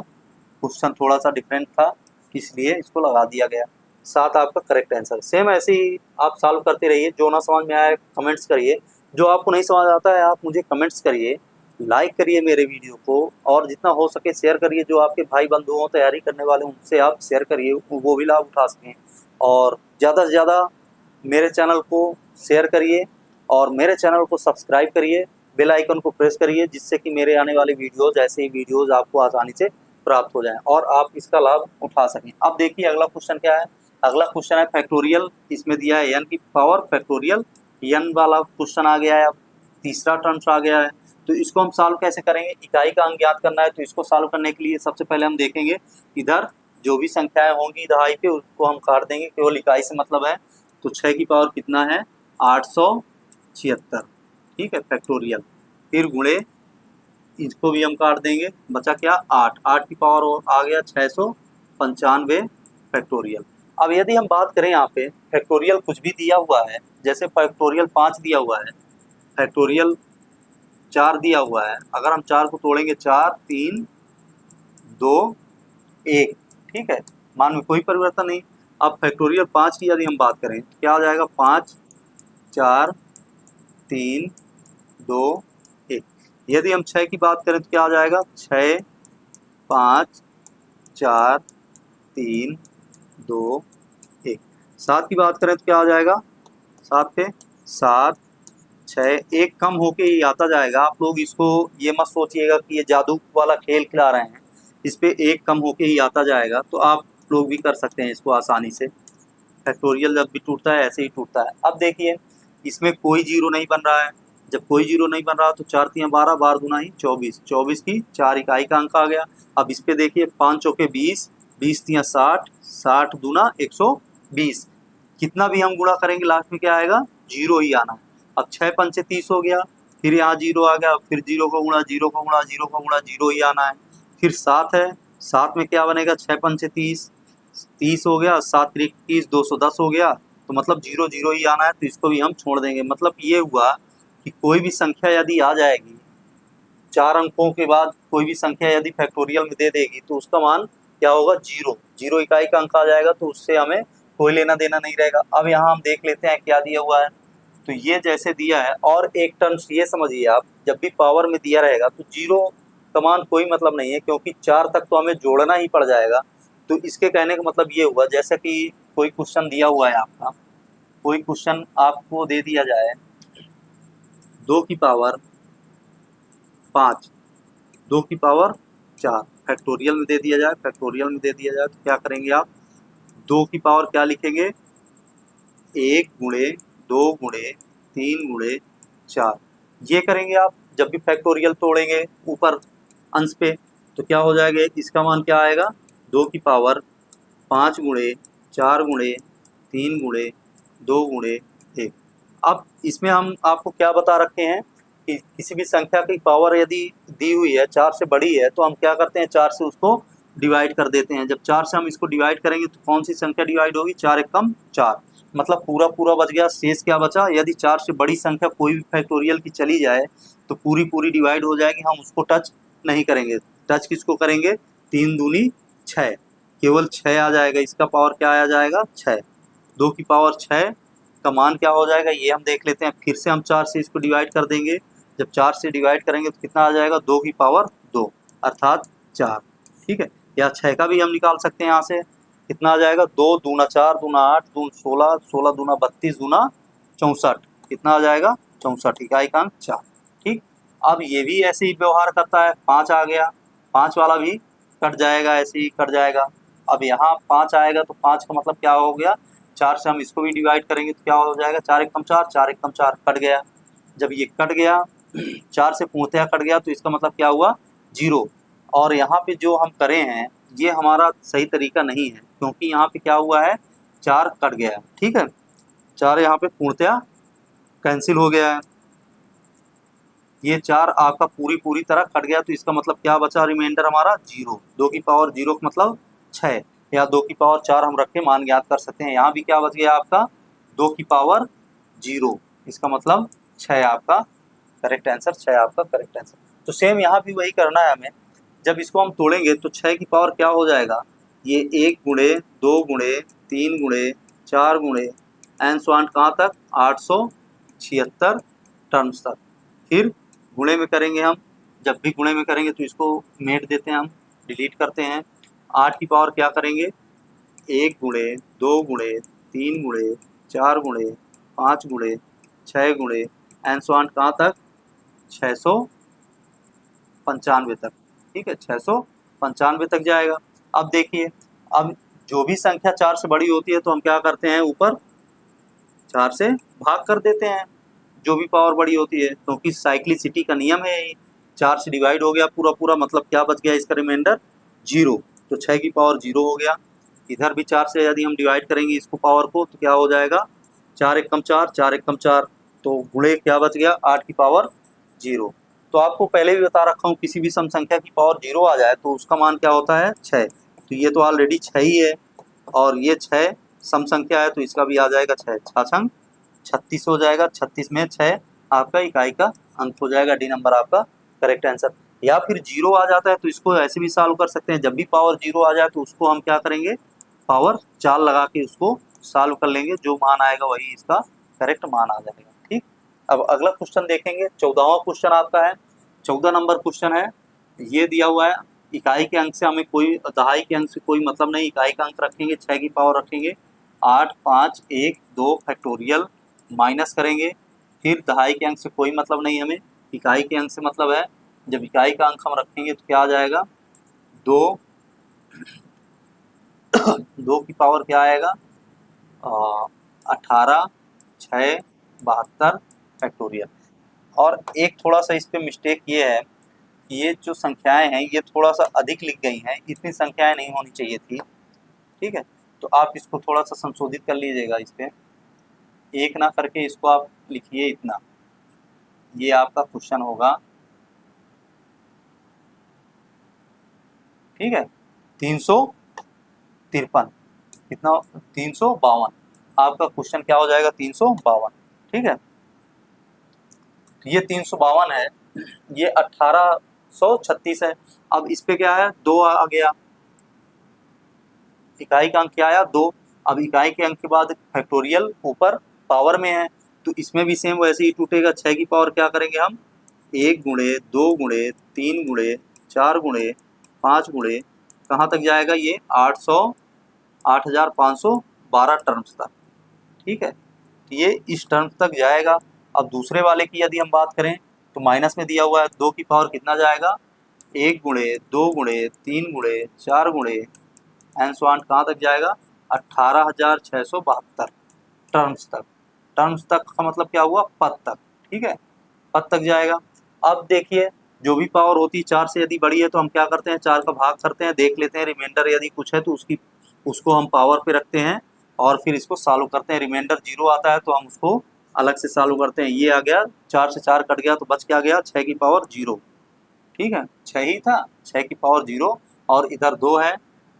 क्वेश्चन थोड़ा सा डिफरेंट था इसलिए इसको लगा दिया गया, 7 आपका करेक्ट आंसर। सेम ऐसे ही आप सॉल्व करते रहिए, जो ना समझ में आए कमेंट्स करिए, जो आपको नहीं समझ आता है आप मुझे कमेंट्स करिए, लाइक करिए मेरे वीडियो को और जितना हो सके शेयर करिए। जो आपके भाई बंधु हों तैयारी करने वाले उनसे आप शेयर करिए, वो भी लाभ उठा सकें। और ज़्यादा से ज़्यादा मेरे चैनल को शेयर करिए और मेरे चैनल को सब्सक्राइब करिए, बेल आइकन को प्रेस करिए, जिससे कि मेरे आने वाले वीडियोज़ ऐसे ही वीडियोज़ आपको आसानी से प्राप्त हो जाएँ और आप इसका लाभ उठा सकें। अब देखिए अगला क्वेश्चन क्या है। अगला क्वेश्चन है फैक्टोरियल। इसमें दिया है n की पावर फैक्टोरियल, n वाला क्वेश्चन आ गया है। अब तीसरा टर्म्स आ गया है, तो इसको हम सॉल्व कैसे करेंगे। इकाई का अंक ज्ञात करना है, तो इसको सॉल्व करने के लिए सबसे पहले हम देखेंगे इधर जो भी संख्याएं होंगी दहाई पे उसको हम काट देंगे, केवल इकाई से मतलब है। तो 6 की पावर कितना है 876, ठीक है फैक्टोरियल। फिर गुणे इसको भी हम काट देंगे, बचा क्या 8, 8 की पावर और आ गया 695 फैक्टोरियल। अब यदि हम बात करें यहाँ पे फैक्टोरियल कुछ भी दिया हुआ है, जैसे फैक्टोरियल 5 दिया हुआ है, फैक्टोरियल 4 दिया हुआ है, अगर हम 4 को तोड़ेंगे 4 3 2 1, ठीक है, मान में कोई परिवर्तन नहीं। अब फैक्टोरियल 5 की यदि हम बात करें तो क्या आ जाएगा 5 4 3 2 1। यदि हम 6 की बात करें तो क्या आ जाएगा 6 5 4 3 2 1। 7 की बात करें तो क्या आ जाएगा 7 पे 7 6, एक कम होके ही आता जाएगा। आप लोग इसको ये मत सोचिएगा कि ये जादू वाला खेल खिला रहे हैं, इस पे एक कम होके ही आता जाएगा, तो आप लोग भी कर सकते हैं इसको आसानी से। फैक्टोरियल जब भी टूटता है ऐसे ही टूटता है। अब देखिए इसमें कोई जीरो नहीं बन रहा है, जब कोई जीरो नहीं बन रहा तो 4 तियाँ 12, 12 दूना ही 24, 24 की 4 इकाई का अंक आ गया। अब इस पे देखिए 5 चौके 20, 20 तियाँ 60, 60 दूना 120, कितना भी हम गुणा करेंगे लास्ट में क्या आएगा जीरो ही आना है। अब 6 पंचे 30 हो गया, फिर यहाँ जीरो आ गया, फिर जीरो का गुणा जीरो का गुणा जीरो का गुणा जीरो ही आना है। फिर 7 है, 7 में क्या बनेगा 6 पंचे 30, 30 हो गया, 7 3 30, 210 हो गया, तो मतलब जीरो जीरो ही आना है, तो इसको भी हम छोड़ देंगे। मतलब ये हुआ कि कोई भी संख्या यदि आ जाएगी 4 अंकों के बाद, कोई भी संख्या यदि फैक्टोरियल में दे देगी तो उसका मान क्या होगा जीरो, जीरो इकाई का अंक आ जाएगा, तो उससे हमें कोई लेना देना नहीं रहेगा। अब यहाँ हम देख लेते हैं क्या दिया हुआ है। तो ये जैसे दिया है, और एक टर्म्स ये समझिए आप, जब भी पावर में दिया रहेगा तो जीरो का मान कोई मतलब नहीं है, क्योंकि 4 तक तो हमें जोड़ना ही पड़ जाएगा। तो इसके कहने का मतलब ये हुआ, जैसा कि कोई क्वेश्चन दिया हुआ है आपका, कोई क्वेश्चन आपको दे दिया जाए 2 की पावर 5, 2 की पावर 4 फैक्टोरियल में दे दिया जाए, फैक्टोरियल में दे दिया जाए, तो क्या करेंगे आप 2 की पावर क्या लिखेंगे 1 गुणे 2 गुणे 3 गुणे 4, ये करेंगे आप। जब भी फैक्टोरियल तोड़ेंगे ऊपर अंश पे तो क्या हो जाएगा, इसका मान क्या आएगा 2 की पावर 5 गुणे 4 गुणे 3 गुणे 2 गुणे 1। अब इसमें हम आपको क्या बता रखे हैं कि किसी भी संख्या की पावर यदि दी हुई है 4 से बड़ी है तो हम क्या करते हैं 4 से उसको डिवाइड कर देते हैं। जब 4 से हम इसको डिवाइड करेंगे तो कौन सी संख्या डिवाइड होगी 4 एकम 4, मतलब पूरा पूरा बच गया, शेष क्या बचा। यदि 4 से बड़ी संख्या कोई भी फैक्टोरियल की चली जाए तो पूरी पूरी डिवाइड हो जाएगी, हम उसको टच नहीं करेंगे। टच किसको करेंगे 3 दूनी 6, केवल 6 आ जाएगा, इसका पावर क्या आ जाएगा 6। 2 की पावर 6 का मान क्या हो जाएगा ये हम देख लेते हैं। फिर से हम 4 से इसको डिवाइड कर देंगे, जब 4 से डिवाइड करेंगे तो कितना आ जाएगा 2 की पावर 2 अर्थात 4, ठीक है। या 6 का भी हम निकाल सकते हैं यहाँ से, कितना आ जाएगा 2 दूना 4 दूना 8 दून 16, 16 दूना 32 दूना 64, कितना आ जाएगा 64 इकाई का अंक 4, ठीक। अब ये भी ऐसे ही व्यवहार करता है, 5 आ गया, 5 वाला भी कट जाएगा, ऐसे ही कट जाएगा। अब यहाँ 5 आएगा तो 5 का मतलब क्या हो गया 4 से हम इसको भी डिवाइड करेंगे तो क्या हो जाएगा 4 एकम 4, 4 एकम 4 कट गया। जब ये कट गया 4 से पूर्णतया कट गया तो इसका मतलब क्या हुआ 0। और यहाँ पे जो हम करे हैं ये हमारा सही तरीका नहीं है, क्योंकि यहाँ पे क्या हुआ है 4 कट गया है, ठीक है, 4 यहाँ पे पूर्णतया कैंसिल हो गया है, ये 4 आपका पूरी तरह कट गया, तो इसका मतलब क्या बचा रिमाइंडर हमारा 0। 2 की पावर 0 का मतलब 6, या 2 की पावर 4 हम रख के मान ज्ञात कर सकते हैं। यहाँ भी क्या बच गया आपका 2 की पावर 0, इसका मतलब 6 आपका करेक्ट आंसर, 6 आपका करेक्ट आंसर। तो सेम यहाँ भी वही करना है हमें। जब इसको हम तोड़ेंगे तो 6 की पावर क्या हो जाएगा, ये 1 गुणे 2 गुणे 3 गुणे 4 गुणे एंड सो ऑन कहाँ तक 876 टर्म्स तक। फिर गुणे में करेंगे हम जब भी गुणे में करेंगे तो इसको मेट देते हैं, हम डिलीट करते हैं। 8 की पावर क्या करेंगे, 1 गुणे 2 गुणे 3 गुणे 4 गुणे 5 गुणे 6 गुणे एंड सो ऑन, कहाँ तक, 695 तक। ठीक है, 695 तक जाएगा। अब देखिए, अब जो भी संख्या 4 से बड़ी होती है तो हम क्या करते हैं, ऊपर 4 से भाग कर देते हैं जो भी पावर बड़ी होती है, क्योंकि साइक्लिसिटी का नियम है यही। 4 से डिवाइड हो गया पूरा पूरा, मतलब क्या बच गया इसका रिमाइंडर, 0। तो 6 की पावर 0 हो गया। इधर भी 4 से यदि हम डिवाइड करेंगे इसको पावर को तो क्या हो जाएगा, 4 एकम 4, 4 एकम 4, तो गुणे क्या बच गया, 8 की पावर 0। तो आपको पहले भी बता रखा हूँ, किसी भी सम संख्या की पावर 0 आ जाए तो उसका मान क्या होता है, 6। तो ये तो ऑलरेडी 6 ही है, और ये 6 सम संख्या है तो इसका भी आ जाएगा 6, 6 36 हो जाएगा। 36 में 6 आपका इकाई का अंक हो जाएगा, डी नंबर आपका करेक्ट आंसर। या फिर 0 आ जाता है तो इसको ऐसे भी सॉल्व कर सकते हैं, जब भी पावर 0 आ जाए तो उसको हम क्या करेंगे, पावर 4 लगा के उसको सॉल्व कर लेंगे, जो मान आएगा वही इसका करेक्ट मान आ जाएगा। ठीक, अब अगला क्वेश्चन देखेंगे, 14वां क्वेश्चन आपका है, 14 नंबर क्वेश्चन है। ये दिया हुआ है, इकाई के अंक से हमें कोई, दहाई के अंक से कोई मतलब नहीं, इकाई का अंक रखेंगे, 6 की पावर रखेंगे, 8 5 1 2 फैक्टोरियल माइनस करेंगे, फिर दहाई के अंक से कोई मतलब नहीं हमें, इकाई के अंक से मतलब है। जब इकाई का अंक हम रखेंगे तो क्या आ जाएगा, 2 2 की पावर क्या आएगा, 18 6 72 फैक्टोरियल। और एक थोड़ा सा इस पे मिस्टेक ये है, ये जो संख्याएं हैं ये थोड़ा सा अधिक लिख गई हैं, इतनी संख्याएं नहीं होनी चाहिए थी। ठीक है, तो आप इसको थोड़ा सा संशोधित कर लीजिएगा, इस पे एक ना करके इसको आप लिखिए इतना। ये आपका क्वेश्चन होगा, ठीक है, 353, कितना, 352। आपका क्वेश्चन क्या हो जाएगा, 352। ठीक है, तो ये 352 है, ये 1836 है। अब इस पे क्या है, 2 आ गया, इकाई का अंक क्या आया, 2। अब इकाई के अंक के बाद फैक्टोरियल ऊपर पावर में है, तो इसमें भी सेम वैसे ही टूटेगा। 6 की पावर क्या करेंगे हम, 1 गुणे 2 गुणे 3 गुणे 4 गुणे 5 गुणे, कहाँ तक जाएगा ये, 8512 टर्म्स तक। ठीक है, तो ये इस टर्म्स तक जाएगा। अब दूसरे वाले की यदि हम बात करें तो माइनस में दिया हुआ है, 2 की पावर कितना जाएगा, 1 गुणे 2 गुणे 3 गुणे 4 गुणे एंड सो ऑन, कहाँ तक जाएगा, 18672 टर्म्स तक। टर्म्स तक का मतलब क्या हुआ, पद तक। ठीक है, पद तक जाएगा। अब देखिए, जो भी पावर होती है 4 से यदि बड़ी है तो हम क्या करते हैं, 4 का भाग करते हैं, देख लेते हैं रिमाइंडर यदि कुछ है तो उसको हम पावर पे रखते हैं और फिर इसको सॉल्व करते हैं। रिमाइंडर 0 आता है तो हम उसको अलग से सॉल्व करते हैं। ये आ गया, 4 से 4 कट गया तो बच क्या गया, 6 की पावर 0। ठीक है, 6 ही था, 6 की पावर 0, और इधर 2 है,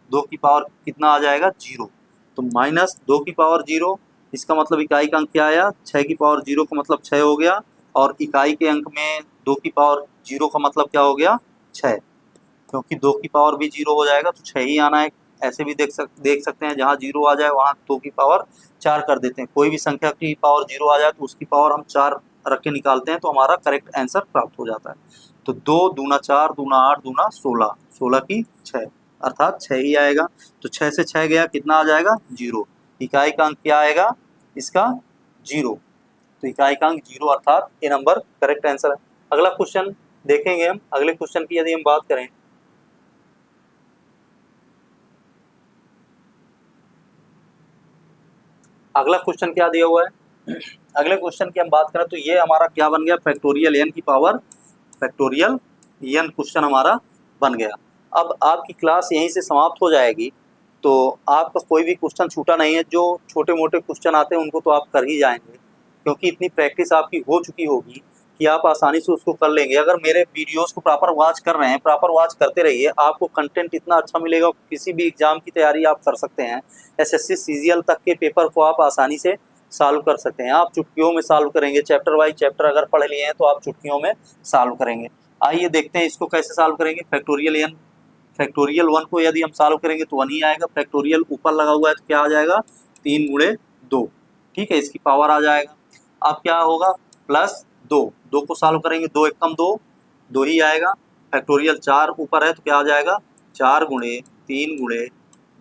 2 की पावर कितना आ जाएगा, 0। तो माइनस 2 की पावर 0, इसका मतलब इकाई का अंक क्या आया, 6 की पावर 0 का मतलब 6 हो गया, और इकाई के अंक में 2 की पावर 0 का मतलब क्या हो गया, 6, क्योंकि 2 की पावर भी 0 हो जाएगा तो 6 ही आना है। ऐसे भी देख सकते हैं, जहाँ 0 आ जाए वहाँ 2 की पावर 4 कर देते हैं। कोई भी संख्या की पावर 0 आ जाए तो उसकी पावर हम 4 रख के निकालते हैं तो हमारा करेक्ट आंसर प्राप्त हो जाता है। तो 2 दूना 4 दूना 8 दूना 16, 16 की 6, अर्थात 6 ही आएगा। तो 6 से 6 गया, कितना आ जाएगा, 0। इकाई का अंक क्या आएगा इसका, 0। तो इकाई का अंक 0, अर्थात ए नंबर करेक्ट आंसर है। अगला क्वेश्चन देखेंगे हम। अगले क्वेश्चन की यदि हम बात करें, अगला क्वेश्चन क्या दिया हुआ है, अगले क्वेश्चन की हम बात करें तो ये हमारा क्या बन गया, फैक्टोरियल एन की पावर फैक्टोरियल एन क्वेश्चन हमारा बन गया। अब आपकी क्लास यहीं से समाप्त हो जाएगी, तो आपका कोई भी क्वेश्चन छूटा नहीं है। जो छोटे मोटे क्वेश्चन आते हैं उनको तो आप कर ही जाएंगे, क्योंकि इतनी प्रैक्टिस आपकी हो चुकी होगी कि आप आसानी से उसको कर लेंगे। अगर मेरे वीडियोस को प्रॉपर वॉच कर रहे हैं, प्रॉपर वॉच करते रहिए, आपको कंटेंट इतना अच्छा मिलेगा, किसी भी एग्जाम की तैयारी आप कर सकते हैं। एसएससी सीजीएल तक के पेपर को आप आसानी से सॉल्व कर सकते हैं। आप चुटकियों में सॉल्व करेंगे, चैप्टर वाइज चैप्टर अगर पढ़ लिए हैं तो आप चुटकियों में सॉल्व करेंगे। आइए देखते हैं इसको कैसे सॉल्व करेंगे। फैक्टोरियल एन, फैक्टोरियल 1 को यदि हम सॉल्व करेंगे तो 1 ही आएगा। फैक्टोरियल ऊपर लगा हुआ है तो क्या आ जाएगा, 3 गुणे 2। ठीक है, इसकी पावर आ जाएगा। अब क्या होगा, प्लस 2, 2 को सॉल्व करेंगे, 2 एकम 2, 2 ही आएगा। फैक्टोरियल 4 ऊपर है तो क्या आ जाएगा 4 गुणे 3 गुणे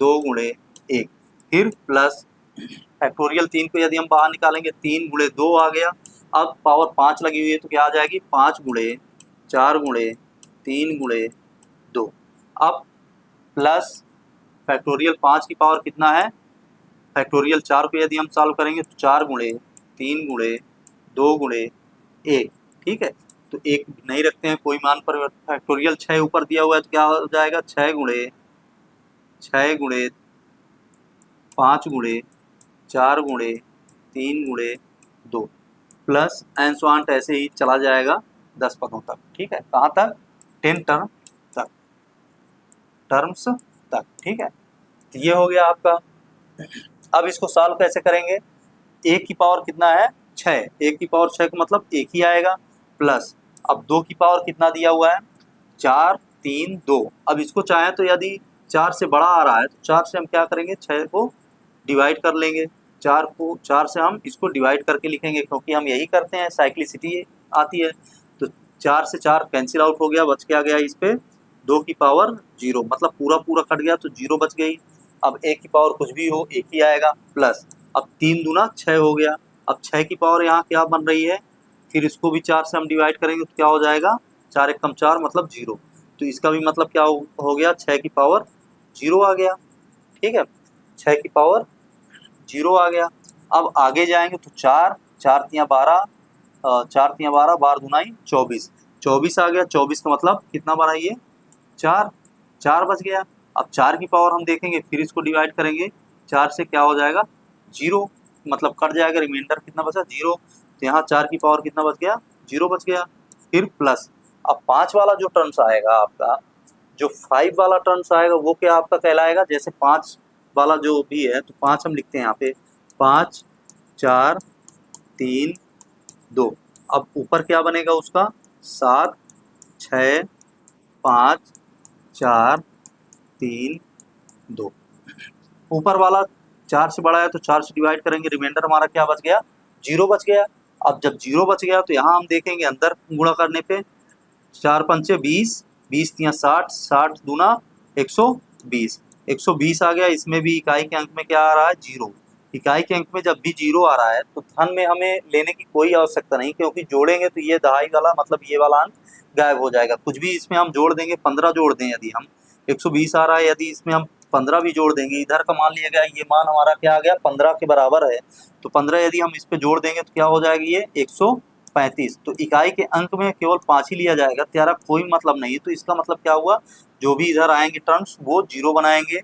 2 गुणे 1, फिर प्लस फैक्टोरियल 3 को यदि हम बाहर निकालेंगे 3 गुणे 2 आ गया। अब पावर 5 लगी हुई है तो क्या आ जाएगी 5 गुणे 4 गुणे 3 गुणे 2। अब प्लस फैक्टोरियल 5 की पावर कितना है, फैक्टोरियल 4 को यदि हम सॉल्व करेंगे तो 4 गुणे 3 गुणे 2 गुणे 1, ठीक है। तो 1 नहीं रखते हैं कोई मान पर, फैक्टोरियल 6 ऊपर दिया हुआ है तो क्या हो जाएगा 6 गुणे 5 गुणे 4 गुणे 3 गुणे 2 प्लस एंड सो ऑन, ऐसे ही चला जाएगा 10 पदों तक, ठीक है। कहाँ तक 10 टर्म्स तक, ठीक है। तो ये हो गया आपका। अब इसको सॉल्व कैसे करेंगे, 1 की पावर कितना है 6, 1 की पावर 6 का मतलब 1 ही आएगा, प्लस अब 2 की पावर कितना दिया हुआ है 4 3 2। अब इसको चाहें तो यदि 4 से बड़ा आ रहा है तो 4 से हम क्या करेंगे 6 को डिवाइड कर लेंगे, 4 से हम इसको डिवाइड करके लिखेंगे, क्योंकि हम यही करते हैं, साइक्लिसिटी आती है। तो 4 से 4 कैंसिल आउट हो गया, बच क्या गया इस पे 2 की पावर 0, मतलब पूरा कट गया तो 0 बच गई। अब 1 की पावर कुछ भी हो 1 ही आएगा, प्लस अब 3 दूना 6 हो गया। अब 6 की पावर यहाँ क्या बन रही है, फिर इसको भी 4 से हम डिवाइड करेंगे तो क्या हो जाएगा 4 एकम 4 मतलब 0। तो इसका भी मतलब क्या हो गया 6 की पावर 0 आ गया, ठीक है, 6 की पावर 0 आ गया। अब आगे जाएंगे तो 4 4 तियाँ 12, 4 तियाँ 12, 12 दुनाई 24, 24 आ गया। 24 का मतलब कितना बना ये 4, 4 बच गया। अब 4 की पावर हम देखेंगे, फिर इसको डिवाइड करेंगे 4 से, क्या हो जाएगा 0, मतलब कट जाएगा, रिमाइंडर कितना बचा 0। तो यहाँ 4 की पावर कितना बच गया 0 बच गया। फिर प्लस अब 5 वाला जो टर्म्स आएगा आपका, जो 5 वाला टर्म्स आएगा वो क्या आपका कहलाएगा, जैसे 5 वाला जो भी है तो 5 हम लिखते हैं यहाँ पे 5 4 3 2। अब ऊपर क्या बनेगा उसका 7 6 5 4 3 2। ऊपर वाला 4 से बड़ा है तो 4 से डिवाइड करेंगे, रिमाइंडर हमारा क्या बच गया 0 बच गया। अब जब 0 बच गया तो यहाँ हम देखेंगे अंदर गुणा करने पे 4 पंचे 20, 20 तियाँ 60, 60 दूना 120, 120 आ गया। इसमें भी इकाई के अंक में क्या आ रहा है 0। इकाई के अंक में जब भी 0 आ रहा है तो धन में हमें लेने की कोई आवश्यकता नहीं, क्योंकि जोड़ेंगे तो ये दहाई वाला मतलब ये वाला अंक गायब हो जाएगा। कुछ भी इसमें हम जोड़ देंगे, 15 जोड़ दें यदि हम, 120 आ रहा है, यदि इसमें हम 15 भी जोड़ देंगे, इधर का मान लिया गया ये मान हमारा क्या आ गया 15 के बराबर है, तो 15 यदि हम इस पे जोड़ देंगे तो क्या हो जाएगी ये 135। तो इकाई के अंक में केवल 5 ही लिया जाएगा, त्यारा कोई मतलब नहीं है। तो इसका मतलब क्या हुआ, जो भी इधर आएंगे टर्म्स वो 0 बनाएंगे,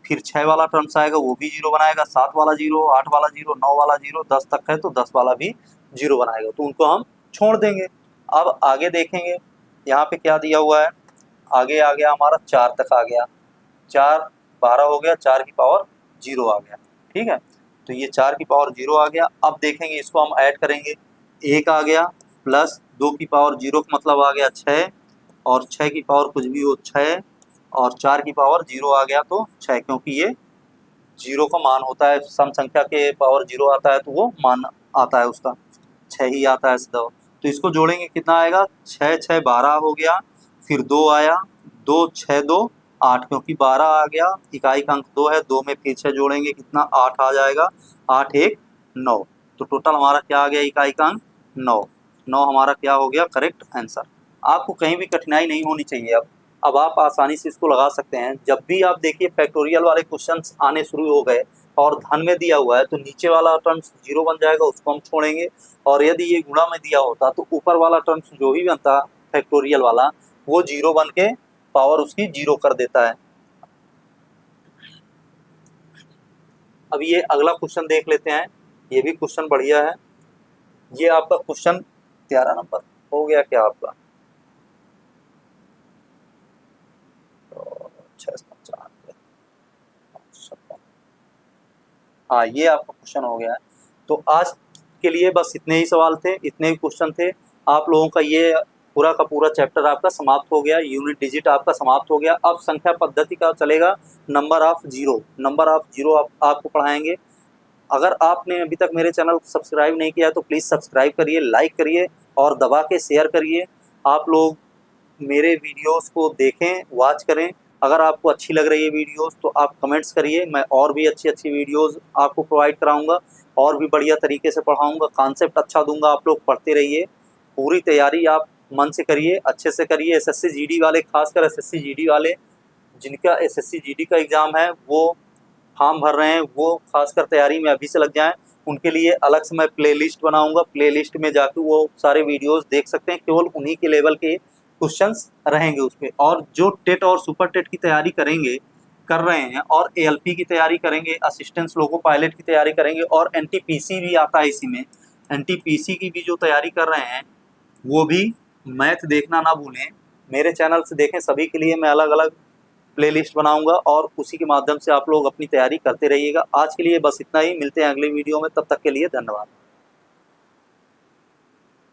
फिर 6 वाला टर्म्स आएगा वो भी 0 बनाएगा, 7 वाला 0, 8 वाला 0, 9 वाला 0, 10 तक है तो 10 वाला भी 0 बनाएगा, तो उनको हम छोड़ देंगे। अब आगे देखेंगे यहाँ पे क्या दिया हुआ है, आगे आ गया हमारा 4 तक आ गया, 4 12 हो गया, 4 की पावर 0 आ गया, ठीक है। तो ये 4 की पावर 0 आ गया। अब देखेंगे इसको हम ऐड करेंगे, 1 आ गया प्लस 2 की पावर 0 का मतलब आ गया 6, और 6 की पावर कुछ भी हो 6, और 4 की पावर 0 आ गया तो 6, क्योंकि ये 0 का मान होता है, सम संख्या के पावर 0 आता है तो वो मान आता है उसका 6 ही आता है सीधा। तो इसको जोड़ेंगे कितना आएगा 6 6 12 हो गया, फिर 2 आया, 2 6 2 8, क्योंकि 12 आ गया, इकाई का अंक 2 है, 2 में फिर 6 जोड़ेंगे कितना 8 आ जाएगा, 8 1 9। तो टोटल हमारा क्या आ गया इकाई का अंक 9, 9 हमारा क्या हो गया करेक्ट आंसर। आपको कहीं भी कठिनाई नहीं होनी चाहिए। अब आप आसानी से इसको लगा सकते हैं। जब भी आप देखिए फैक्टोरियल वाले क्वेश्चंस आने शुरू हो गए और धन में दिया हुआ है तो नीचे वाला टर्म्स 0 बन जाएगा, उसको हम छोड़ेंगे, और यदि ये गुणा में दिया होता तो ऊपर वाला टर्म्स जो भी बनता फैक्टोरियल वाला वो 0 बन के पावर उसकी 0 कर देता है। अब ये अगला क्वेश्चन देख लेते हैं, ये भी क्वेश्चन बढ़िया है। ये आपका क्वेश्चन 13 नंबर हो गया क्या आपका, हाँ ये आपका क्वेश्चन हो गया है। तो आज के लिए बस इतने ही सवाल थे, इतने ही क्वेश्चन थे। आप लोगों का ये पूरा का पूरा चैप्टर आपका समाप्त हो गया, यूनिट डिजिट आपका समाप्त हो गया। अब संख्या पद्धति का चलेगा, number of zero, number of zero आपको पढ़ाएंगे। अगर आपने अभी तक मेरे चैनल को सब्सक्राइब नहीं किया तो प्लीज़ सब्सक्राइब करिए, लाइक करिए और दबा के शेयर करिए। आप लोग मेरे वीडियोस को देखें, वॉच करें। अगर आपको अच्छी लग रही है वीडियोस तो आप कमेंट्स करिए, मैं और भी अच्छी अच्छी वीडियोस आपको प्रोवाइड कराऊंगा और भी बढ़िया तरीके से पढ़ाऊंगा, कॉन्सेप्ट अच्छा दूंगा, आप लोग पढ़ते रहिए। पूरी तैयारी आप मन से करिए, अच्छे से करिए। एसएससी जीडी वाले, खासकर एसएससी जीडी वाले जिनका एसएससी जीडी का एग्ज़ाम है, वो फॉर्म भर रहे हैं, वो खासकर तैयारी में अभी से लग जाएं। उनके लिए अलग से मैं प्लेलिस्ट बनाऊंगा, प्लेलिस्ट में जाकर वो सारे वीडियोस देख सकते हैं। केवल उन्हीं के लेवल के क्वेश्चंस रहेंगे उसमें। और जो टेट और सुपर टेट की तैयारी कर रहे हैं और एएलपी की तैयारी करेंगे, असिस्टेंट लोको पायलट की तैयारी करेंगे और एनटीपीसी भी आता है इसी में, एनटीपीसी की भी जो तैयारी कर रहे हैं वो भी मैथ देखना ना भूलें। मेरे चैनल से देखें, सभी के लिए मैं अलग अलग प्लेलिस्ट बनाऊंगा और उसी के माध्यम से आप लोग अपनी तैयारी करते रहिएगा। आज के लिए बस इतना ही, मिलते हैं अगले वीडियो में, तब तक के लिए धन्यवाद।